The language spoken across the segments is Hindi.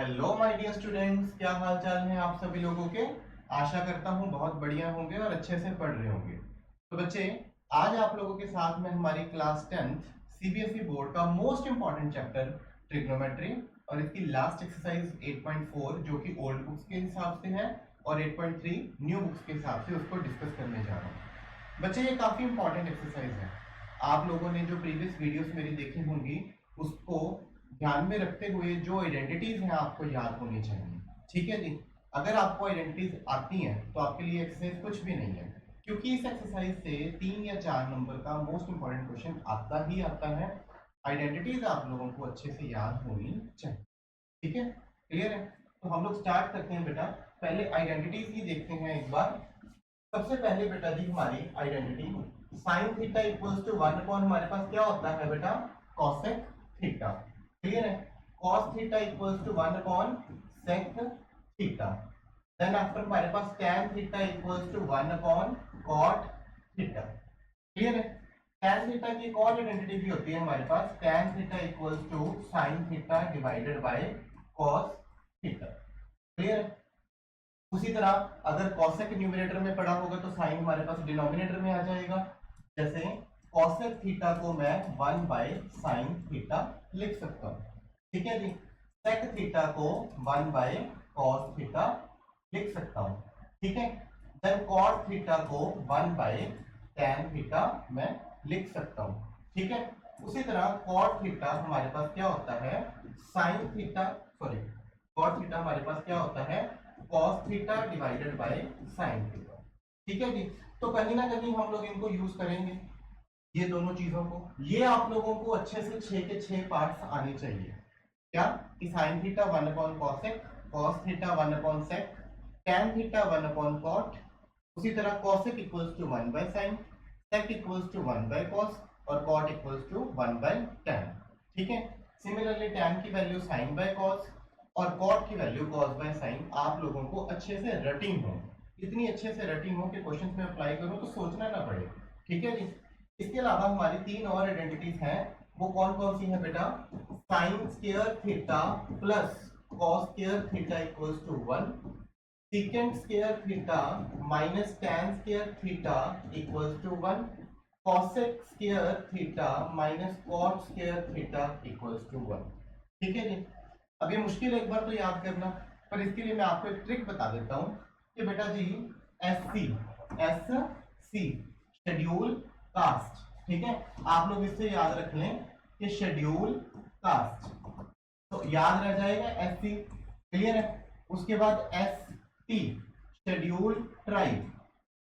हेलो माय डियर स्टूडेंट्स, क्या हाल चाल है आप सभी लोगों के। आशा करता हूँ बहुत बढ़िया होंगे और अच्छे से पढ़ रहे होंगे। तो बच्चे, आज आप लोगों के साथ में हमारी क्लास 10th सीबीएसई बोर्ड का मोस्ट इंपॉर्टेंट चैप्टर ट्रिग्नोमेट्री और इसकी लास्ट एक्सरसाइज 8.4 जो कि ओल्ड बुक्स के हिसाब से है और 8.3 न्यू बुक्स के हिसाब से उसको डिस्कस करने जा रहा हूँ। बच्चे, ये काफी इंपॉर्टेंट एक्सरसाइज है। आप लोगों ने जो प्रीवियस वीडियोस मेरी देखी होंगी उसको ध्यान में रखते हुए जो आइडेंटिटीज हैं आपको याद होनी चाहिए। ठीक है जी। अगर आपको आइडेंटिटीज आती हैं तो आपके लिए एक्सरसाइज कुछ भी नहीं है, क्योंकि इस एक्सरसाइज से 3 या 4 नंबर का मोस्ट इंपॉर्टेंट क्वेश्चन आता ही आता है। आइडेंटिटीज आप लोगों को अच्छे से याद होनी चाहिए। ठीक है, क्लियर है। तो हम लोग स्टार्ट करते हैं बेटा। पहले आइडेंटिटीज ही देखते हैं एक बार। सबसे पहले बेटा जी हमारी identity sine theta equals to 1 upon हमारे पास क्या होता है बेटा, कॉसेक थीटा। क्लियर है। cos theta equals to 1 upon sec theta. Then after हमारे पास tan theta equals to 1 upon cot theta. Clear है। tan थीटा की एक और आइडेंटिटी भी होती है हमारे पास, tan theta equals to sin theta divided by cos theta. Clear है। उसी तरह अगर cosec न्यूमरेटर में पढ़ा होगा तो sin हमारे पास डिनोमिनेटर में आ जाएगा। जैसे cosec थीटा को मैं 1 बाय sin थीटा लिख सकता हूँ। ठीक है जी। sec थीटा को 1 बाय cos थीटा लिख सकता हूँ। ठीक है। देन cot थीटा को 1 बाय tan थीटा मैं लिख सकता हूँ। ठीक है। उसी तरह cot थीटा हमारे पास क्या होता है, sin theta, sorry, cot theta हमारे पास क्या होता है, cos theta divided bye sin theta. ठीक है जी। तो कहीं ना कहीं हम लोग इनको यूज करेंगे, ये दोनों चीजों को। ये आप लोगों को अच्छे से 6 के 6 पार्ट्स आने चाहिए। क्या कि sin theta 1 upon cosec, cos theta 1 upon sec, tan theta 1 upon cot। उसी तरह cosec equals to 1 by sin, sec equals to 1 by cos और cot equals to 1 by tan। ठीक है। सिमिलरली tan की वैल्यू sin बाय cos और cot की वैल्यू cos बाय sin आप लोगों को अच्छे से रटी हो, इतनी अच्छे से रटी हो कि क्वेश्चंस में अप्लाई करो तो सोचना ना पड़े। ठीक है जी। इसके अलावा हमारी 3 और आइडेंटिटीज हैं। वो कौन कौन सी है बेटा, sine square theta plus cos square theta equals to 1, secant square theta minus tan square theta equals to 1, cosec square theta minus cot square theta equals to 1। ठीक है जी। अब ये मुश्किल एक बार तो याद करना, पर इसके लिए मैं आपको एक ट्रिक बता देता हूं कि बेटा जी एस सी शेड्यूल कास्ट। ठीक है। आप लोग इससे याद रख लें कि शेड्यूल कास्ट, तो याद रह जाएगा एस सी। क्लियर है। उसके बाद एस टी शेड्यूल ट्राइब,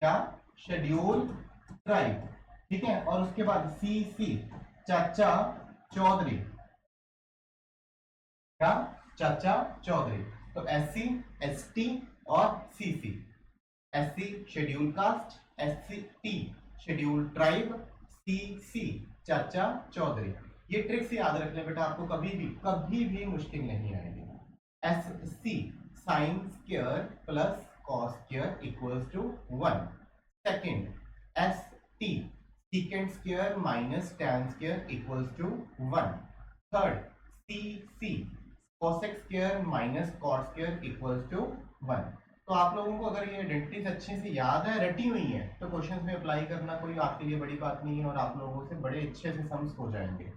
क्या, शेड्यूल ट्राइब। ठीक है। और उसके बाद सी सी चाचा चौधरी, क्या, चाचा चौधरी। तो एस सी, एस टी और C C. S C schedule caste, S C T schedule tribe, C C Chacha Chaudhary. ये ट्रिक्स याद रख लें बेटा, आपको कभी भी मुश्किल नहीं आएगी। S C sine square plus cos square equals to 1। Second, S T secant square minus tan square equals to 1। Third, C C cosec square minus cot square equals to 1। तो आप लोगों को अगर ये आइडेंटिटीज अच्छे से याद है, रटी हुई है, तो क्वेश्चंस में अप्लाई करना कोई आपके लिए बड़ी बात नहीं है और आप लोगों से बड़े अच्छे से सम्स हो जाएंगे।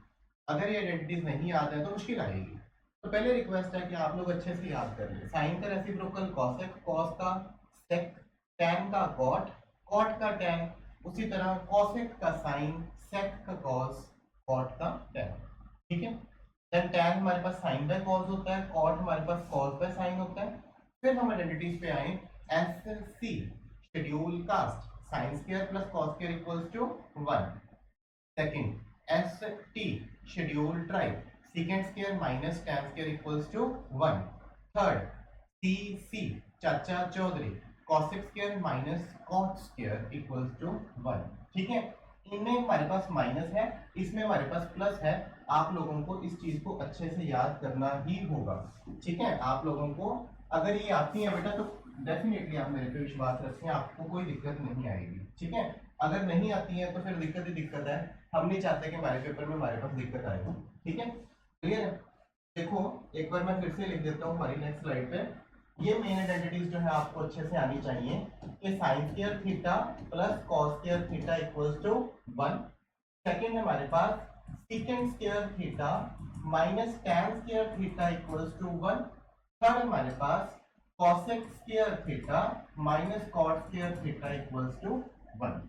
अगर ये आइडेंटिटीज नहीं याद है तो मुश्किल आएगी। तो पहले रिक्वेस्ट है कि आप लोग अच्छे से याद कर ले। साइन का रेसिप्रोकल cosec, cos का sec, tan का cot, cot का tan। उसी तरह cosec का sin, sec का cos, cot का tan। ठीक है। देन tan हमारे पास sin बाय cos होता है, cot हमारे पास cos बाय sin होता है। फिर हम आइडेंटिटीज पे आए। S C schedule caste, sine square plus cos square equals to 1। Second, S T schedule tribe, secant square minus tan square equals to 1। Third, C C Chacha Chaudhary, cosec square minus cot square equals to 1। ठीक है। इनमें हमारे पास माइनस है, इसमें हमारे पास प्लस है। आप लोगों को इस चीज को अच्छे से याद करना ही होगा। ठीक है। आप लोगों को अगर ये आती है बेटा तो डेफिनेटली आप मेरे पे विश्वास रखें, आपको कोई दिक्कत नहीं आएगी। ठीक है। अगर नहीं आती है तो फिर दिक्कत ही दिक्कत है। हम नहीं चाहते कि हमारे पेपर में हमारे पास दिक्कत आए। ठीक है, क्लियर है। देखो एक बार मैं फिर से लिख देता हूँ हमारी नेक्स्ट स्लाइड पे। ये मेन आइडेंटिटीज जो है आपको अच्छे से आनी चाहिए कि sine square theta plus cos square theta equals to 1। Second है हमारे पास secant square theta minus tan square theta equals to 1। Third हमारे पास cosec square theta minus cot square theta equals to 1।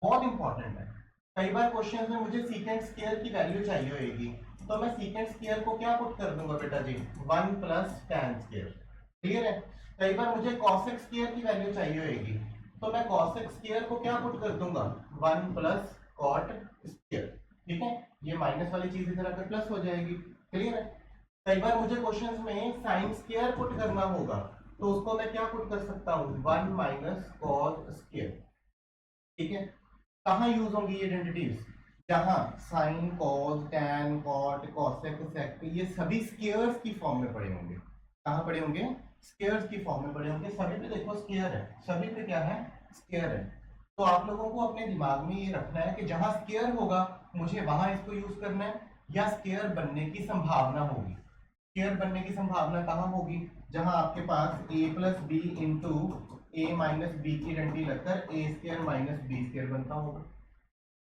बहुत इंपॉर्टेंट है। कई बार क्वेश्चन में मुझे सीकेंड स्क्वायर की वैल्यू चाहिए होगी, तो मैं सीकेंड स्क्वायर को क्या पुट कर दूंगा बेटा जी, 1 प्लस टैन स्क्वायर। क्लियर है। कई बार मुझे कॉसेक स्क्वायर की वैल्यू चाहिए होगी, तो मैं कॉसेक स्क्वायर को क्या पुट कर दूंगा, 1 प्लस कॉट स्क्वायर। ठीक है, ये माइनस वाली चीज इधर आकर प्लस हो जाएगी। क्लियर है। कई बार मुझे क्वेश्चंस में साइन स्क्वायर पुट करना होगा, तो उसको मैं क्या पुट कर सकता हूँ, 1 माइनस कॉस स्क्वायर। ठीक है। कहाँ यूज होंगी ये आइडेंटिटीज, जहां sine cos tan cot cosec sec ये सभी स्क्वायर्स की फॉर्म में पड़े होंगे। कहाँ पड़े होंगे, स्क्वायर्स की फॉर्म में पड़े होंगे। सभी पे देखो स्क्वायर है, सभी पे क्या है, स्क्वायर है। तो आप लोगों को अपने दिमाग में ये रखना है कि जहां स्क्वायर होगा मुझे वहां इसको यूज करना है, या स्क्वायर बनने की संभावना होगी। स्क्वायर बनने की संभावना कहाँ होगी, जहां आपके पास a plus b into A minus b की आइडेंटिटी लगकर a square minus B square बनता होगा।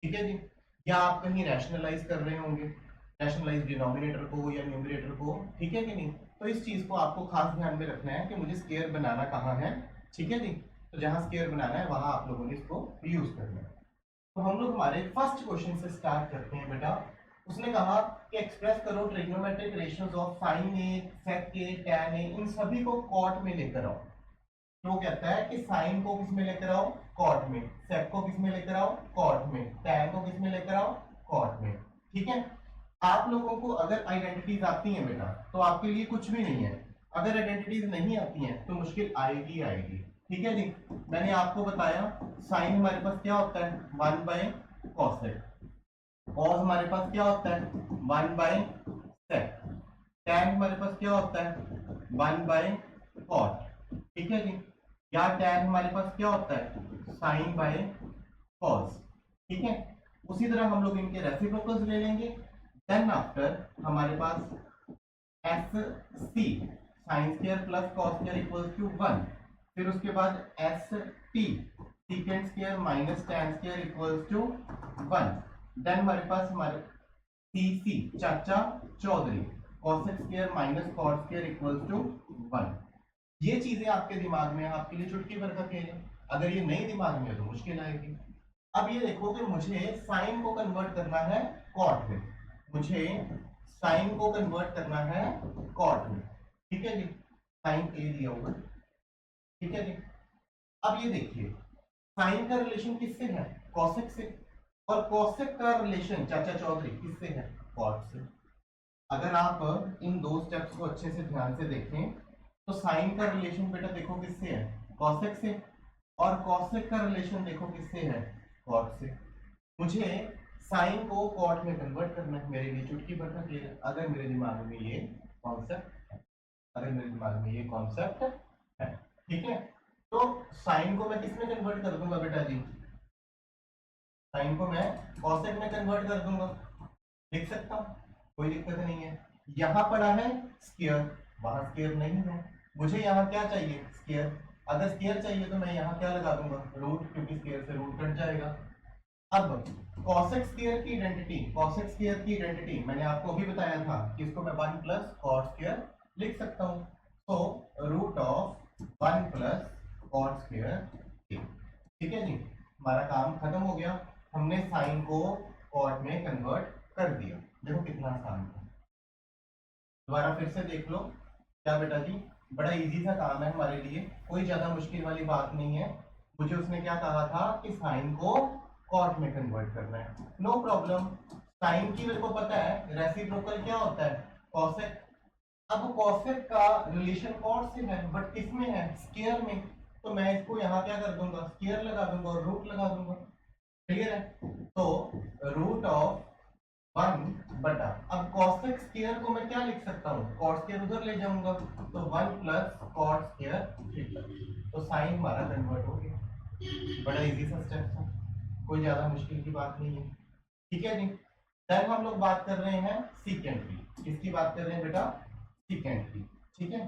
ठीक है जी। या आप कहीं रैशनलाइज कर रहे होंगे, रैशनलाइज डिनोमिनेटर को या न्यूमरेटर को। ठीक है कि नहीं। तो इस चीज को आपको खास ध्यान में रखना है कि मुझे स्क्वायर बनाना कहाँ है। ठीक है जी। तो जहां स्क्वायर बनाना है वहां आप लोगों ने इसको यूज करना है। तो हम लोग हमारे फर्स्ट क्वेश्चन से स्टार्ट करते हैं बेटा। उसने कहा कि एक्सप्रेस करो trigonometric ratios of sine A sec A tan A, इन सभी को कॉट में लेकर आओ। तो कहता है कि साइन को किस में लेकर आओ, कॉट में। सेक को किस में लेकर आओ, कॉट में। टैन को किस में लेकर आओ, कॉट में। ठीक है। आप लोगों को अगर आइडेंटिटीज आती हैं बेटा तो आपके लिए कुछ भी नहीं है। अगर आइडेंटिटीज नहीं आती हैं तो मुश्किल आएगी आएगी। ठीक है जी। मैंने आपको बताया साइन हमारे पास क्या होता है, 1 बाय कॉसेक। कॉस हमारे पास क्या होता है, 1 बाय सेक। टैन हमारे पास क्या होता है, 1 बाय कॉट। ठीक है जी। या टैन हमारे पास क्या होता है, साइन बाय कॉस। ठीक है। उसी तरह हम लोग इनके रेसिप्रोकल्स ले लेंगे। देन आफ्टर हमारे पास S C sine square plus cos square equals to 1। फिर उसके बाद S T secant square minus tan square equals to 1। Then हमारे पास हमारे C C Chacha Chaudhary cosec square minus cot square equals to 1। ये चीजें आपके दिमाग में, आपके लिए चुटकी भर का खेल है। अगर ये नहीं दिमाग में है तो मुश्किल आएगी। अब ये देखो कि मुझे साइन को कन्वर्ट करना है कॉट में, मुझे साइन को कन्वर्ट करना है कॉट में। ठीक है जी। साइन ए दिया होगा। ठीक है जी। अब ये देखिए साइन का रिलेशन किससे है, कॉसेक से। और कॉसेक का रिलेशन चाचा चौधरी किससे है, कॉट से। अगर आप इन दो स्टेप्स को अच्छे से ध्यान से देखें तो साइन का रिलेशन बेटा देखो किससे है, कॉसेक से। और कॉसेक का रिलेशन देखो किससे है, कॉट से। मुझे साइन को कॉट में कन्वर्ट करना है, मेरे लिए चुटकी भर का खेल है। अगर मेरे दिमाग में ये कॉन्सेप्ट है, अगर मेरे दिमाग में ये कॉन्सेप्ट है। ठीक है। तो साइन को मैं किस में कन्वर्ट कर दूंगा बेटा जी, साइन को मैं कॉसेक में कन्वर्ट कर दूंगा। लिख सकता हूं, कोई दिक्कत नहीं है। यहां पड़ा है स्क्वायर, वहां स्क्वायर नहीं है। मुझे यहाँ क्या चाहिए, स्क्वायर। अगर स्क्वायर चाहिए तो मैं यहाँ क्या लगा दूंगा, रूट, क्योंकि स्क्वायर से रूट कट जाएगा। अब कॉसेक स्क्वायर की आइडेंटिटी, कॉसेक स्क्वायर की आइडेंटिटी मैंने आपको अभी बताया था कि इसको मैं 1 प्लस कॉट स्क्वायर लिख सकता हूँ। तो root of 1 plus cot square. ठीक है जी। हमारा काम खत्म हो गया, हमने साइन को कॉट में कन्वर्ट कर दिया। देखो कितना आसान था। दोबारा फिर से देख लो। क्या बेटा जी, बड़ा इजी सा काम है हमारे लिए, कोई ज्यादा मुश्किल वाली बात नहीं है। मुझे उसने क्या कहा था कि साइन को कॉट में कन्वर्ट करना है, नो प्रॉब्लम। साइन की मेरे को पता है रेसिप्रोकल क्या होता है, कॉसेक। अब कॉसेक का रिलेशन कॉट से है, बट किसमें है, स्क्वायर में। तो मैं इसको यहाँ क्या कर दूंगा, स्क्वायर लगा दूंगा और रूट लगा दूंगा। क्लियर है। तो रूट ऑफ 1 बटा, अब कॉसेक स्क्वायर को मैं क्या लिख सकता हूँ, कॉट स्क्वायर उधर ले जाऊंगा, तो 1 प्लस कॉट स्क्वायर थीटा। तो साइन हमारा कन्वर्ट हो गया। बड़ा इजी सा स्टेप था, कोई ज्यादा मुश्किल की बात नहीं है। ठीक है जी। देन हम लोग बात कर रहे हैं सीकेंड की। किसकी बात कर रहे हैं बेटा? सीकेंट की। ठीक है,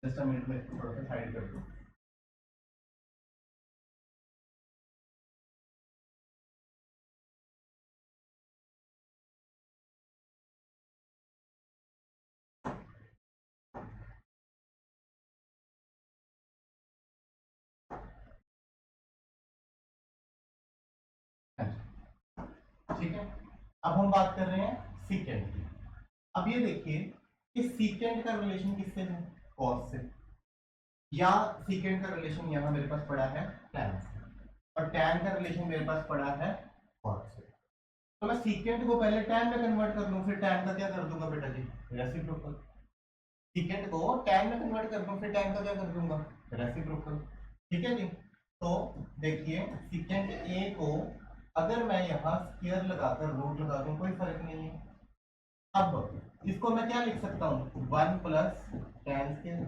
जस्ट अ मिनट में थोड़ा सा साइड कर दो। ठीक है, अब हम बात कर रहे हैं सीकेंट की। अब ये देखिए कि सीकेंट का रिलेशन किससे है? कॉस से। या सीकेंट का रिलेशन यहाँ मेरे पास पड़ा है टैन से, और टैन का रिलेशन मेरे पास पड़ा है कॉस से। तो मैं सीकेंट को पहले टैन में कन्वर्ट कर लूं, फिर टैन का क्या कर दूंगा बेटा जी? रेसिप्रोकल। सीकेंट को टैन में कन्वर्ट कर दूं, फिर टैन का क्या कर दूंगा? रेसिप्रोकल। ठीक है जी। तो देखिए सीकेंट ए को अगर मैं यहाँ स्क्वायर लगाकर रूट लगा दूं कोई फर्क नहीं है। अब इसको मैं क्या लिख सकता हूँ? 1 प्लस टैन स्क्वायर।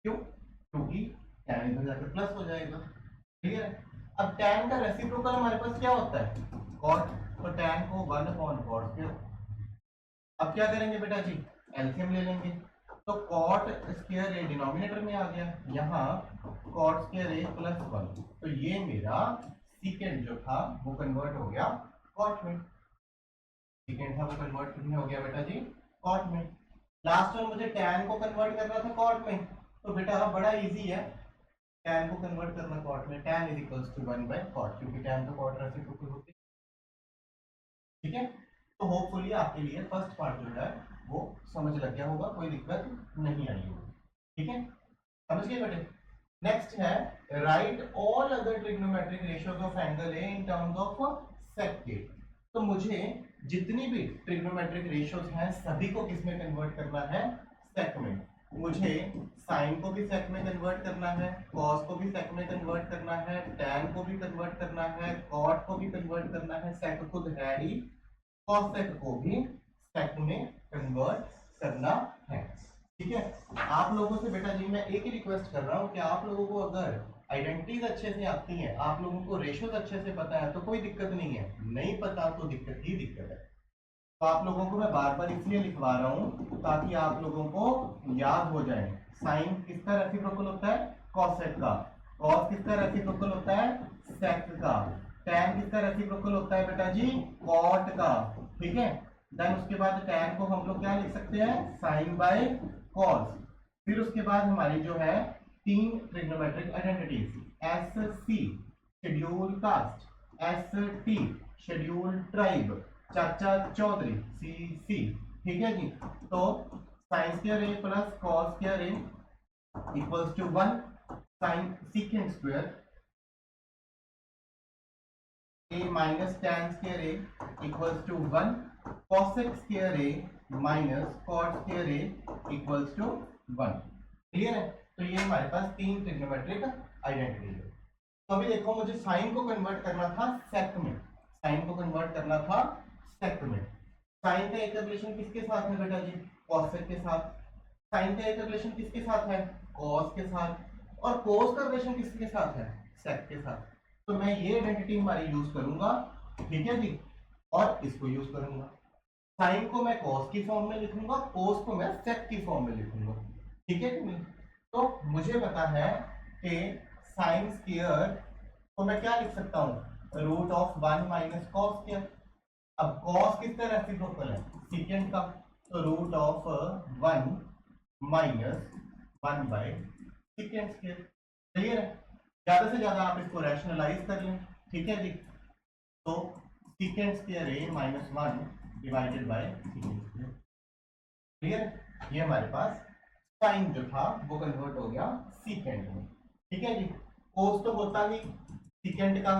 क्यों? क्योंकि टैन इधर जाकर प्लस हो जाएगा। क्लियर है? अब टैन का रेसिप्रोकल हमारे पास क्या होता है? कॉट। तो टैन को 1 अपॉन कॉट स्क्वायर। अब क्या करेंगे बेटा जी? एलसीएम ले लेंगे। तो कॉट स्क्वायर ए डिनोमिनेटर में आ गया, यहाँ कॉट स्क्वायर ए प्लस 1। तो ये मेरा सीकेंट जो था वो कन्वर्ट हो गया कॉट में। सीकेंट था वो कन्वर्ट किसमें हो गया बेटा जी? कॉट में। लास्ट में मुझे टैन को कन्वर्ट करना था कॉट में, तो बेटा बड़ा इजी है टैन को कन्वर्ट करना कॉट में। Tan is equals to 1 by cot, क्योंकि टैन तो कॉट रेसिप्रोकल होती है। ठीक है, तो होपफुली आपके लिए फर्स्ट पार्ट जो है वो समझ लग गया होगा, कोई दिक्कत नहीं आई होगी। ठीक है, समझ गए बेटे? नेक्स्ट है right all other trigonometric ratios of angle a in terms of sec के। तो मुझे जितनी भी ट्रिग्नोमेट्रिक रेशियोज हैं सभी को किसमें कन्वर्ट करना है? सेक में। मुझे साइन को भी सेक में कन्वर्ट करना है, कॉस को भी सेक में कन्वर्ट करना है, टैन को भी कन्वर्ट करना है, कॉट को भी कन्वर्ट करना है, सेक खुद है ही, कॉसेक को भी सेक में कन्वर्ट करना है। ठीक है, आप लोगों से बेटा जी मैं एक ही रिक्वेस्ट कर रहा हूं कि आप लोगों को अगर आइडेंटिटीज अच्छे से आती हैं, आप लोगों को रेशियोज अच्छे से पता है तो कोई दिक्कत नहीं है, नहीं पता तो दिक्कत ही दिक्कत है। तो आप लोगों को मैं बार बार इसलिए लिखवा रहा हूं ताकि आप लोगों को याद हो जाए। साइन किसका रेसिप्रोकल होता है? कॉसेक का। कॉस किसका रेसिप्रोकल होता है? सेक का। टैन किसका रेसिप्रोकल होता है बेटा जी? कॉट का। ठीक है, देन उसके बाद टैन को हम लोग क्या लिख सकते हैं? Sine by cos. फिर उसके बाद हमारी जो है तीन trigonometric identities, S C schedule caste, S T schedule tribe, Chacha Chaudhary C C. ठीक है जी। तो sine square A plus cos square A equals to 1, sine secant square a minus tan square a equals to 1, cosec square a minus cot square a equals to 1। Clear है? तो ये हमारे पास तीन ट्रिग्नोमेट्रिक आइडेंटिटी है। तो अभी देखो मुझे साइन को कन्वर्ट करना था सेक में, साइन को कन्वर्ट करना था सेक में। साइन का एक रिलेशन किसके साथ है बेटा जी? कॉसेक के साथ। साइन का एक रिलेशन किसके साथ है? कॉस के साथ। और कोस का रिलेशन किसके साथ है? सेक के साथ। तो मैं ये आइडेंटिटी हमारी यूज करूंगा, ठीक है जी, और इसको यूज करूंगा। साइन को मैं कॉस की फॉर्म में लिखूंगा, कोस को मैं सेक की फॉर्म में लिखूंगा। ठीक है कि नहीं? तो मुझे पता है कि साइन स्क्वायर को मैं क्या लिख सकता हूँ? Root of 1 minus cos square. अब कॉस किसका रेसिप्रोकल है? सीकेंट का। तो root of 1 minus 1 by secant square. Clear है? ज्यादा से ज्यादा आप इसको रैशनलाइज कर लें। ठीक है जी। तो secant square A minus 1 divided by secant square. Clear है? ये हमारे पास साइन जो था वो कन्वर्ट हो गया सीकेंट में। ठीक है जी। कोस तो होता नहीं, सीकेंट का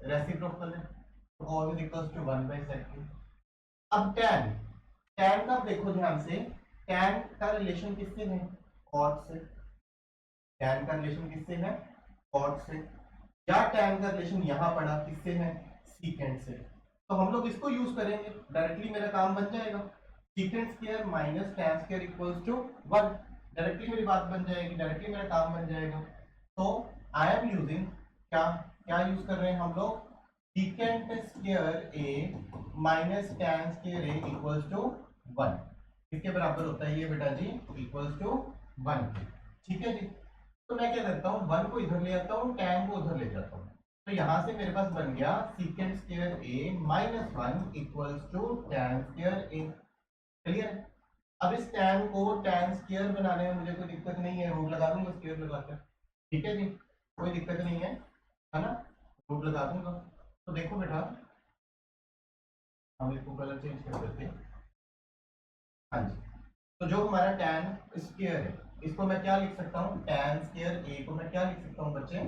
रेसिप्रोकल है, तो cos is equals to 1 by sec. अब टैन, टैन का देखो ध्यान से, टैन का रिलेशन किससे है? कॉट से। टैन का रिलेशन किससे है? कॉट से। या टैन का रिलेशन यहां पड़ा किससे है? सीकेंट से। तो हम लोग इसको यूज करेंगे, डायरेक्टली मेरा काम बन जाएगा। Secant square minus tan square equals to 1। Directly मेरी बात बन जाएगी, डायरेक्टली मेरा काम बन जाएगा। तो आई एम यूजिंग क्या क्या यूज कर रहे हैं हम लोग? Secant square A minus tan square A equals to 1। इसके बराबर होता है ये बेटा जी इक्वल्स टू 1 के। ठीक है जी। तो मैं क्या करता हूँ 1 को इधर ले आता हूँ, tan को उधर ले जाता हूँ। तो यहां से मेरे पास बन गया secant square a minus 1 equals to tan square a। Clear. अब इस tan को tan स्क्वायर बनाने में मुझे कोई दिक्कत नहीं है, रूट लगा दूंगा स्क्वायर लगाकर। ठीक है जी, कोई दिक्कत नहीं है ना, रूट लगा दूंगा। तो देखो बेटा हम इसको कलर चेंज कर देते हैं। हाँ जी, तो जो हमारा tan स्क्वायर है इसको मैं क्या लिख सकता हूँ, tan स्क्वायर a को मैं क्या लिख सकता हूँ बच्चे,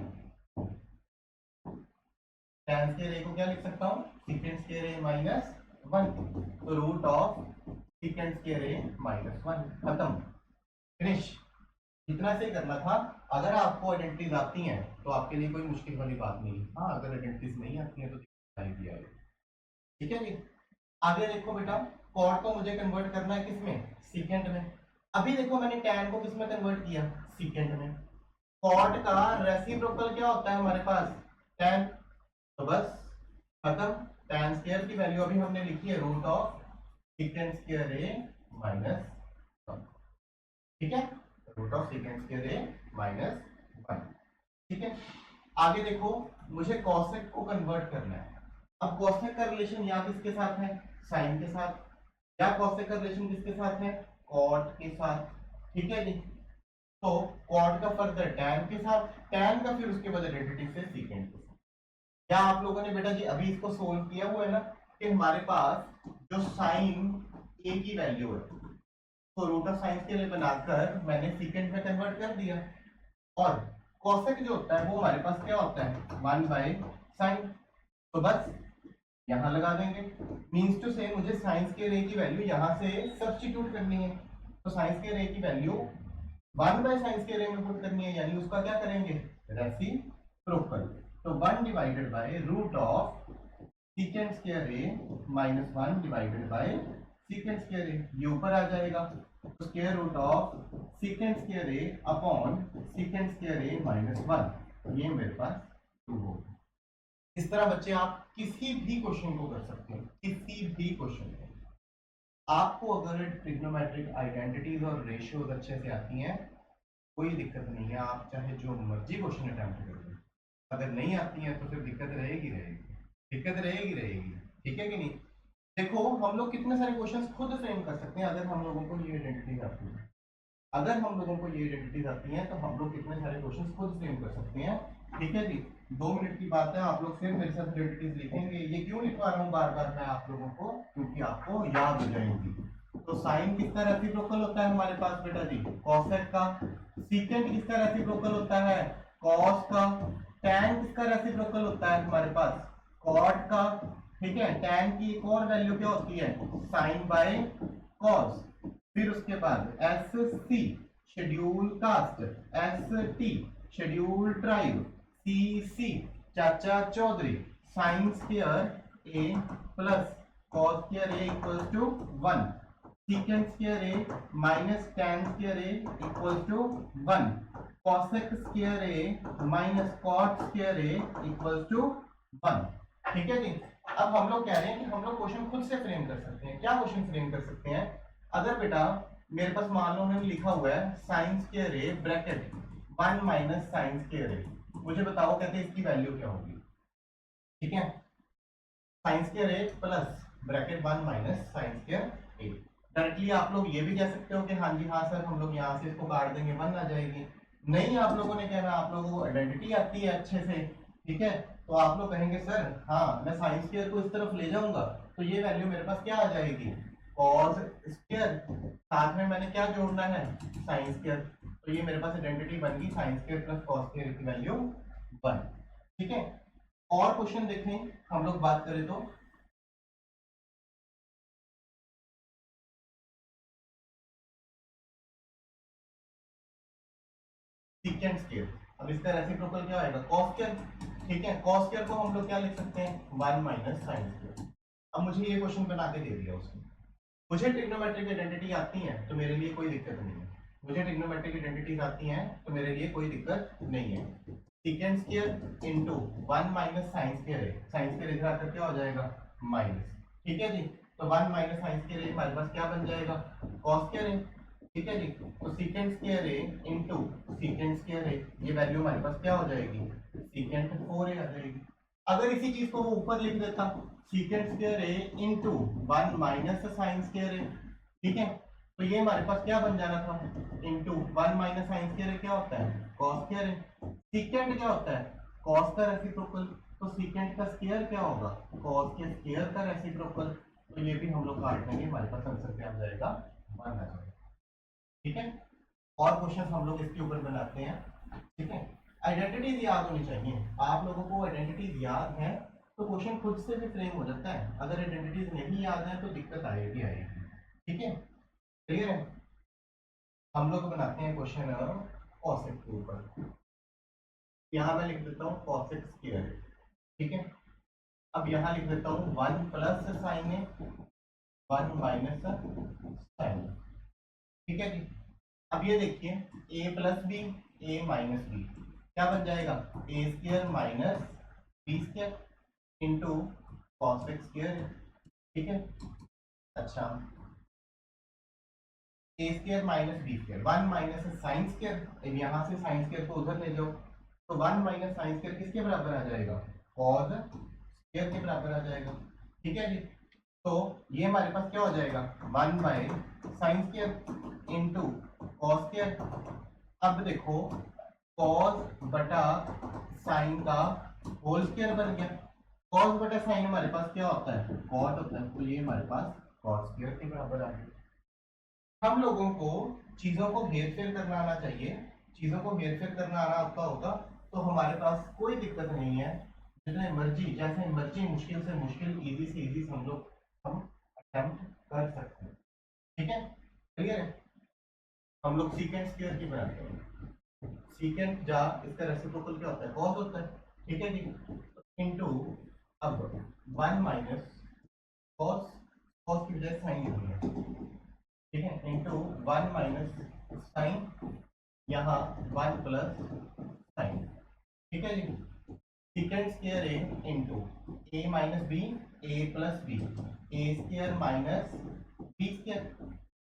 tan स्क्वायर a को क्या लिख सकता हूँ, सीकेंट स्क्वायर a माइनस 1, तो root of secant square a minus 1। खत्म, फिनिश। इतना से करना था। अगर आपको आइडेंटिटीज आती हैं तो आपके लिए कोई मुश्किल वाली बात नहीं है। हाँ, अगर आइडेंटिटीज नहीं आती हैं तो दिया है। ठीक है जी। आगे देखो बेटा, कॉट को मुझे कन्वर्ट करना है किसमें, सीकेंट में। अभी देखो मैंने टैन को किसमें कन्वर्ट किया, सीकेंट में। कॉट का रेसिप्रोकल क्या होता है हमारे पास, टैन। तो बस खत्म। टैन स्क्वायर की वैल्यू अभी हमने लिखी है root of secant square A minus 1। ठीक है, root of secant square A minus 1। ठीक है। आगे देखो मुझे कॉसेक को कन्वर्ट करना है। अब कॉसेक का रिलेशन या किसके साथ है, साइन के साथ, या कॉसेक का रिलेशन किसके साथ है, कॉट के साथ। ठीक है जी। तो कॉट का फर्दर टैन के साथ, टैन का फिर उसके बाद आइडेंटिटी से सीकेंट के साथ। क्या आप लोगों ने बेटा जी अभी इसको सोल्व किया हुआ है ना, कि हमारे पास जो साइन ए की वैल्यू है तो रूट ऑफ साइन के लिए बनाकर मैंने सीकेंट में कन्वर्ट कर दिया, और कॉसेक जो होता है वो हमारे पास क्या होता है, 1 बाय साइन। तो बस यहां लगा देंगे। मींस टू से मुझे साइन स्क्वायर ए की वैल्यू यहां से सब्स्टिट्यूट करनी है। तो साइन स्क्वायर ए की वैल्यू 1 बाय साइन स्क्वायर ए में पुट करनी है, यानी उसका क्या करेंगे, रेसिप्रोकल। तो 1 divided by root of secant square A minus 1 divided by secant square A, ये ऊपर आ जाएगा। तो square root of secant square A upon secant square A minus 1, ये मेरे पास 2 होगा। इस तरह बच्चे आप किसी भी क्वेश्चन को कर सकते हैं, किसी भी क्वेश्चन को। आपको अगर ट्रिग्नोमेट्रिक आइडेंटिटीज और रेशियोज अच्छे से आती हैं कोई दिक्कत नहीं है, आप चाहे जो मर्जी क्वेश्चन अटेम्प्ट कर लें। अगर नहीं आती है तो फिर दिक्कत रहेगी रहेगी, दिक्कत रहेगी रहेगी। ठीक है कि नहीं। देखो हम लोग कितने सारे क्वेश्चंस खुद फ्रेम कर सकते हैं अगर हम लोगों को ये आइडेंटिटीज आती है। अगर हम लोगों को ये आइडेंटिटीज आती हैं तो हम लोग कितने सारे क्वेश्चंस खुद फ्रेम कर सकते हैं। ठीक है जी। 2 मिनट की बात है, आप लोग फिर मेरे साथ आइडेंटिटीज लिखेंगे। ये क्यों लिखवा रहा हूँ बार बार मैं आप लोगों को, क्योंकि आपको याद हो जाएंगी। तो साइन किसका रेसिप्रोकल होता है हमारे पास बेटा जी, कॉसेक का। सीकेंट किसका रेसिप्रोकल होता है, कॉस का। टैन किसका रेसिप्रोकल होता है हमारे पास, कॉट का। ठीक है, टैन की एक और वैल्यू क्या होती है, साइन बाय कॉस। फिर उसके बाद S C schedule caste, S T schedule tribe, C C Chacha Chaudhary, sine square A plus cos square A equals to 1, secant square A minus tan square A equals to 1, cosec square A minus cot square A equals to 1। ठीक है जी। अब हम लोग कह रहे हैं कि हम लोग क्वेश्चन खुद से फ्रेम कर सकते हैं। क्या क्वेश्चन फ्रेम कर सकते हैं, अगर बेटा मेरे पास मान लो उन्होंने लिखा हुआ है sine square A bracket 1 minus sine square ए, मुझे बताओ कहते हैं इसकी वैल्यू क्या होगी। ठीक है, sine square A plus bracket 1 minus sine square A. Directly आप लोग ये भी कह सकते हो कि हाँ जी हाँ सर हम लोग यहाँ से इसको काट देंगे 1 आ जाएगी। नहीं, आप लोगों ने कहना आप लोगों को आइडेंटिटी आती है अच्छे से। ठीक है, तो आप लोग कहेंगे सर हाँ मैं साइन स्क्वायर को इस तरफ ले जाऊंगा तो ये वैल्यू मेरे पास क्या आ जाएगी, कॉस स्क्वायर, साथ में मैंने क्या जोड़ना है, साइन स्क्वायर। तो ये मेरे पास आइडेंटिटी बन गई sign square plus cos square की वैल्यू 1। ठीक है, और क्वेश्चन देखें हम लोग बात करें तो सीकेंट स्क्वायर, अब इसका रेसिप्रोकल क्या आएगा, कॉस स्क्वायर। ठीक है, कॉस स्क्वायर को हम लोग क्या लिख सकते हैं, 1 माइनस साइन स्क्वायर। अब मुझे ये क्वेश्चन बना के दे दिया उसने, मुझे ट्रिग्नोमेट्रिक आइडेंटिटी आती है तो मेरे लिए कोई दिक्कत नहीं है, मुझे ट्रिग्नोमेट्रिक आइडेंटिटीज आती हैं तो मेरे लिए कोई दिक्कत नहीं है। Secant square into 1 minus sine square है, साइन स्क्वायर इधर आकर क्या हो जाएगा, माइनस। ठीक है जी। तो 1 माइनस साइन स्क्वायर ए हमारे पास क्या बन जाएगा, कॉस स्क्वायर ए। ठीक है जी, तो secant square A into secant square A, ये वैल्यू हमारे पास क्या हो जाएगी, सीकेंट 4a आ जाएगी। अगर इसी चीज को वो ऊपर लिख देता, secant square A into 1 minus sine square A, ठीक है, तो ये हमारे पास क्या बन जाना था, इनटू 1 माइनस साइन स्क्वायर ए क्या होता है, कॉस स्क्वायर ए। सीकेंट क्या होता है, कॉस का रेसिप्रोकल, तो सीकेंट का स्क्वायर क्या होगा, कॉस के स्क्वायर का रेसिप्रोकल। तो ये भी हम लोग काट लेंगे, हमारे पास आंसर क्या आ जाएगा, 1 आ जाएगा। ठीक है, और क्वेश्चन हम लोग इसके ऊपर बनाते हैं। ठीक है, आइडेंटिटीज याद होनी चाहिए। आप लोगों को आइडेंटिटीज याद है तो क्वेश्चन खुद से भी फ्रेम हो जाता है, अगर आइडेंटिटीज नहीं याद है तो दिक्कत आएगी आएगी। ठीक है, क्लियर है। हम लोग बनाते हैं क्वेश्चन कॉसेक के ऊपर। यहाँ मैं लिख देता हूँ कॉसेक स्क्वायर। ठीक है, अब यहाँ लिख देता हूँ 1 plus sine A 1 minus sine. ठीक है जी, अब ये देखिए a plus B A minus B क्या बन जाएगा, A square minus B square into cos X square. ठीक है, अच्छा A square minus B square 1 minus sine square, अब यहाँ से साइन स्क्वायर को उधर ले जाओ, तो 1 माइनस साइन स्क्वायर किसके बराबर आ जाएगा, कॉस स्क्वायर के बराबर आ जाएगा। ठीक है जी, तो ये हमारे पास क्या हो जाएगा, 1 by sine square into cos square. अब देखो कॉस बटा साइन का होल स्क्वायर बन गया। कॉस बटा साइन हमारे पास क्या होता है, कॉट होता है, तो ये हमारे पास कॉस स्क्वायर के बराबर आ गया। हम लोगों को चीजों को हेरफेर करना आना चाहिए, चीजों को हेरफेर करना आना आपका होगा तो हमारे पास कोई दिक्कत नहीं है, जितने मर्जी जैसे मर्जी मुश्किल से मुश्किल इजी से इजी हम अटेम्प्ट कर सकते हैं। ठीक है, क्लियर है। हम लोग सीकेंट स्क्वायर की बनाते हैं, सीकेंट जा इसका रेसिप्रोकल क्या होता है, कॉस होता है। ठीक है जी, इनटू अब 1 माइनस कॉस, कॉस की वजह साइन होती है। ठीक है, इनटू 1 माइनस साइन, यहाँ 1 प्लस साइन। ठीक है जी, secant square A into A minus B A plus B A square minus B square